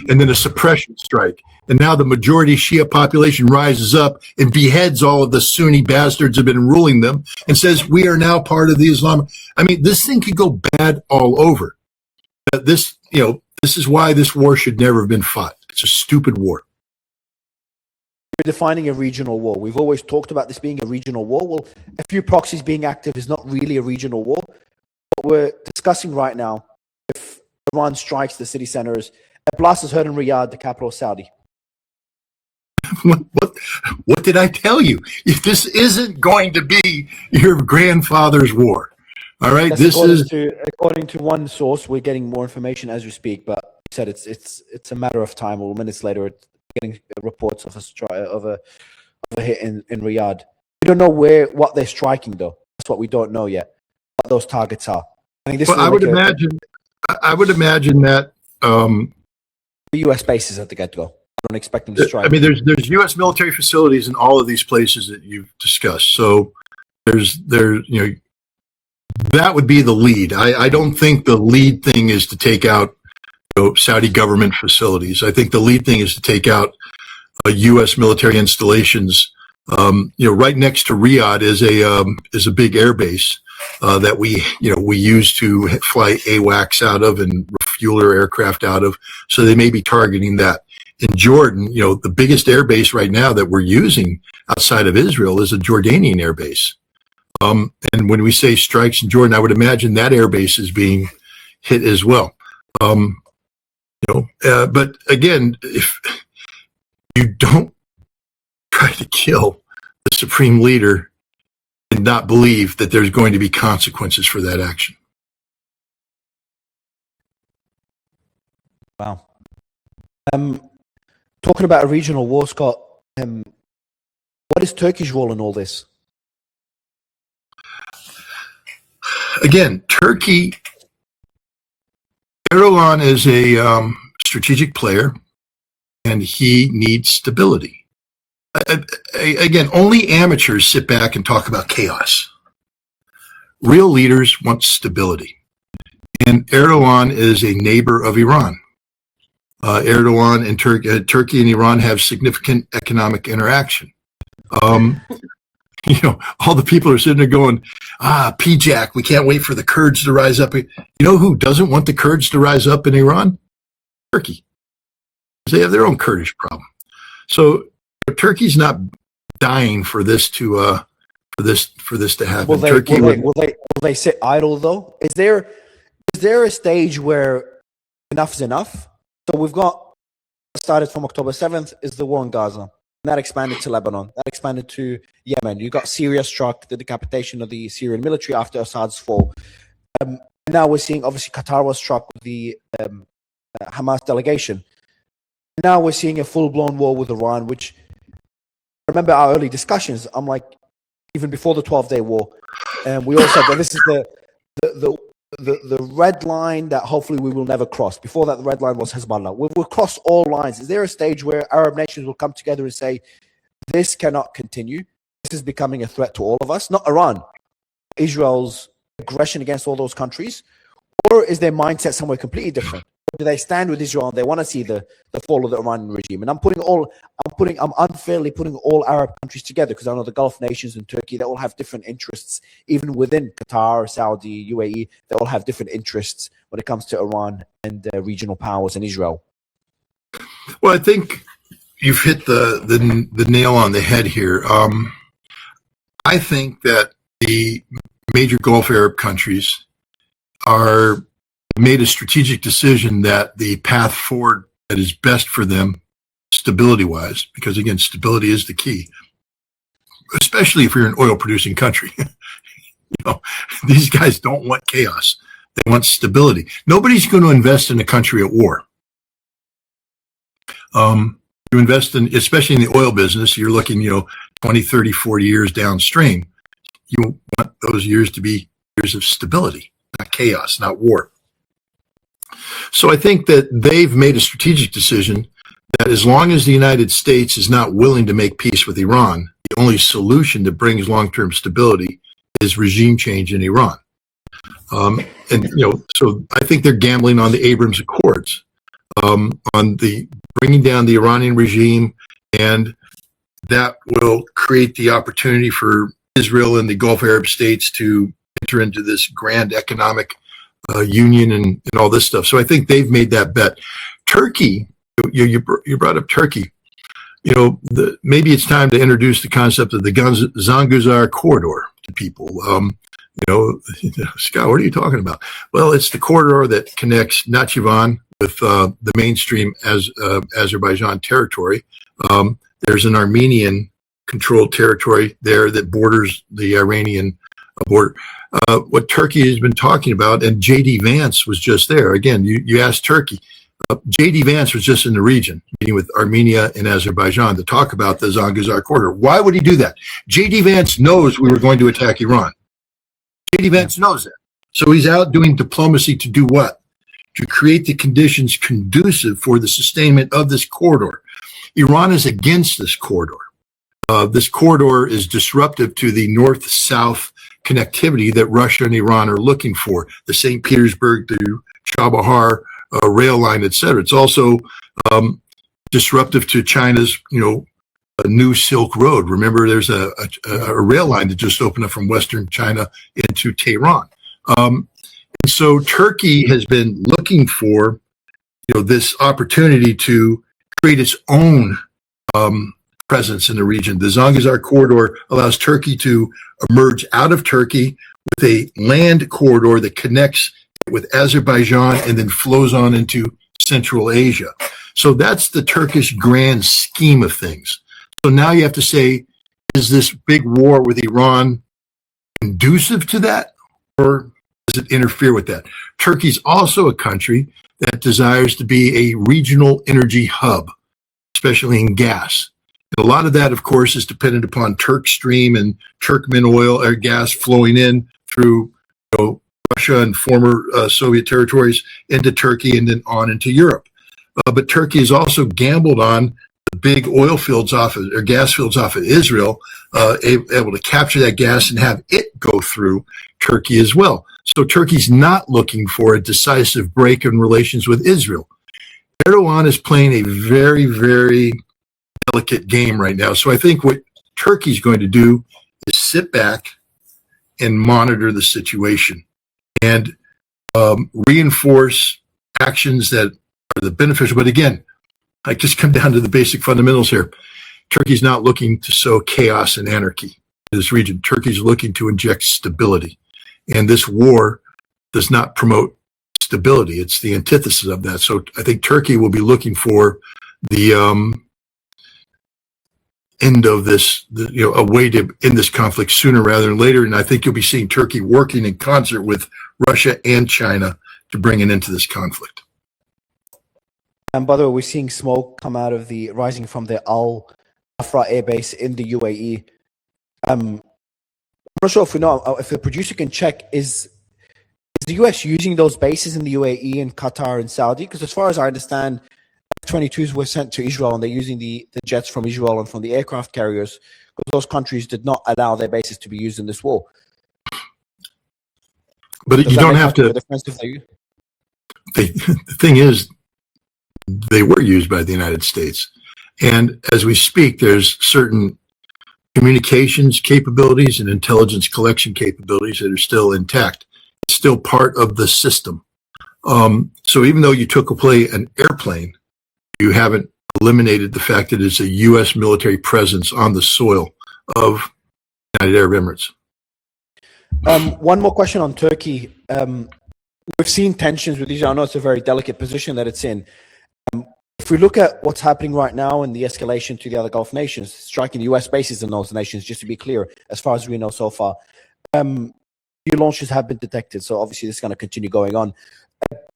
and then a suppression strike? And now the majority Shia population rises up and beheads all of the Sunni bastards who have been ruling them and says, we are now part of the Islamic. I mean, this thing could go bad all over. This is why this war should never have been fought. It's a stupid war. We're defining a regional war. We've always talked about this being a regional war. Well, a few proxies being active is not really a regional war. What we're discussing right now, if Iran strikes the city centers, a blast is heard in Riyadh, the capital of Saudi. What did I tell you? If this isn't going to be your grandfather's war, all right. According to one source. We're getting more information as we speak, but you said it's a matter of time. Or minutes later, it's getting reports of a hit in Riyadh. We don't know what they're striking though. That's what we don't know yet. What those targets are. I mean, I would imagine that the U.S. bases at the get-go. I don't expect them to strike. I mean, there's U.S. military facilities in all of these places that you've discussed. So that would be the lead. I don't think the lead thing is to take out Saudi government facilities. I think the lead thing is to take out U.S. military installations. Right next to Riyadh is a big air base that we use to fly AWACS out of and refuel aircraft out of. So they may be targeting that. In Jordan, the biggest air base right now that we're using outside of Israel is a Jordanian air base. And when we say strikes in Jordan, I would imagine that air base is being hit as well. But again, if you don't try to kill the supreme leader and not believe that there's going to be consequences for that action. Wow. Talking about a regional war, Scott, what is Turkey's role in all this? Again, Erdogan is a strategic player, and he needs stability. Again, only amateurs sit back and talk about chaos. Real leaders want stability. And Erdogan is a neighbor of Iran. Erdogan and Turkey and Iran have significant economic interaction. All the people are sitting there going, PJAC, we can't wait for the Kurds to rise up. You know who doesn't want the Kurds to rise up in Iran? Turkey. They have their own Kurdish problem. So Turkey's not dying for this to happen. Will they sit idle though? Is there a stage where enough is enough? So we've got started from October 7th is the war in Gaza. And that expanded to Lebanon. That expanded to Yemen. You got Syria struck, the decapitation of the Syrian military after Assad's fall. Now we're seeing, obviously, Qatar was struck with the Hamas delegation. Now we're seeing a full-blown war with Iran, which, I remember our early discussions, I'm like, even before the 12-day war, we all said that this is the red line that hopefully we will never cross. Before that, the red line was Hezbollah. We'll cross all lines. Is there a stage where Arab nations will come together and say, this cannot continue? This is becoming a threat to all of us, not Iran, Israel's aggression against all those countries? Or is their mindset somewhere completely different? Or do they stand with Israel and they want to see the fall of the Iranian regime? And I'm unfairly putting all Arab countries together because I know the Gulf nations and Turkey, they all have different interests, even within Qatar, Saudi, UAE, they all have different interests when it comes to Iran and regional powers and Israel. Well, I think you've hit the nail on the head here. I think that the major Gulf Arab countries made a strategic decision that the path forward that is best for them, stability-wise, because again, stability is the key, especially if you're an oil-producing country. These guys don't want chaos. They want stability. Nobody's going to invest in a country at war. You invest in, especially in the oil business, you're looking, 20, 30, 40 years downstream. You want those years to be years of stability, not chaos, not war. So I think that they've made a strategic decision that as long as the United States is not willing to make peace with Iran, the only solution that brings long-term stability is regime change in Iran. So I think they're gambling on the Abrams Accords, on the bringing down the Iranian regime, and that will create the opportunity for Israel and the Gulf Arab states to enter into this grand economic union and all this stuff. So I think they've made that bet. Turkey, you brought up Turkey. Maybe it's time to introduce the concept of the Zangezur corridor to people. Scott, what are you talking about? Well, it's the corridor that connects Nakhchivan with the mainstream Azerbaijan territory. There's an Armenian-controlled territory there that borders the Iranian border. What Turkey has been talking about, and J.D. Vance was just there. Again, you asked Turkey. J.D. Vance was just in the region, meeting with Armenia and Azerbaijan to talk about the Zangezur corridor. Why would he do that? J.D. Vance knows we were going to attack Iran. J.D. Vance knows that. So he's out doing diplomacy to do what? To create the conditions conducive for the sustainment of this corridor. Iran is against this corridor. This corridor is disruptive to the north-south connectivity that Russia and Iran are looking for, the St. Petersburg to Chabahar rail line, et cetera. It's also disruptive to China's, a new Silk Road. Remember, there's a rail line that just opened up from Western China into Tehran. And so Turkey has been looking for, this opportunity to create its own presence in the region. The Zangezur corridor allows Turkey to emerge out of Turkey with a land corridor that connects with Azerbaijan and then flows on into Central Asia. So that's the Turkish grand scheme of things. So now you have to say, is this big war with Iran conducive to that, or does it interfere with that? Turkey's also a country that desires to be a regional energy hub, especially in gas. And a lot of that, of course, is dependent upon Turk Stream and Turkmen oil or gas flowing in through Russia and former Soviet territories into Turkey and then on into Europe. But Turkey has also gambled on the big oil fields or gas fields off of Israel, able to capture that gas and have it go through Turkey as well. So Turkey's not looking for a decisive break in relations with Israel. Erdogan is playing a very, very delicate game right now. So I think what Turkey's going to do is sit back and monitor the situation and reinforce actions that are the beneficial. But again, I just come down to the basic fundamentals here. Turkey's not looking to sow chaos and anarchy in this region. Turkey's looking to inject stability. And this war does not promote stability. It's the antithesis of that. So I think Turkey will be looking for the end of this, a way to end this conflict sooner rather than later. And I think you'll be seeing Turkey working in concert with Russia and China to bring an end to this conflict. And by the way, we're seeing smoke come out of rising from the Al Afra air base in the UAE. I'm not sure if we know, if the producer can check, is the US using those bases in the UAE and Qatar and Saudi? Because as far as I understand, F-22s were sent to Israel and they're using the jets from Israel and from the aircraft carriers, because those countries did not allow their bases to be used in this war. But you don't have to. The thing is, they were used by the United States. And as we speak, there's certain communications capabilities and intelligence collection capabilities that are still intact. It's still part of the system. So even though you took away an airplane, you haven't eliminated the fact that it's a U.S. military presence on the soil of United Arab Emirates. One more question on Turkey. We've seen tensions with Israel. I know it's a very delicate position that it's in. If we look at what's happening right now and the escalation to the other Gulf nations, striking U.S. bases in those nations, just to be clear, as far as we know so far, new launches have been detected. So obviously this is going to continue going on.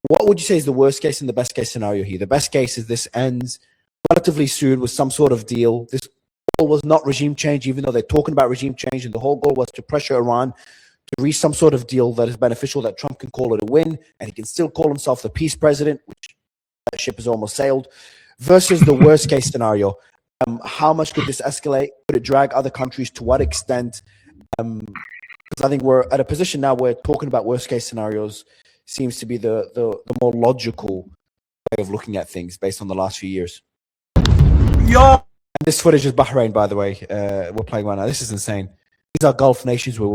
What would you say is the worst case and the best case scenario here? The best case is this ends relatively soon with some sort of deal. This goal was not regime change, even though they're talking about regime change, and the whole goal was to pressure Iran to reach some sort of deal that is beneficial, that Trump can call it a win, and he can still call himself the peace president, which that ship has almost sailed, versus the worst case scenario. How much could this escalate? Could it drag other countries? To what extent? Because I think we're at a position now where talking about worst case scenarios seems to be the more logical way of looking at things based on the last few years. And this footage is Bahrain, by the way. We're playing right now. This is insane. These are Gulf nations we're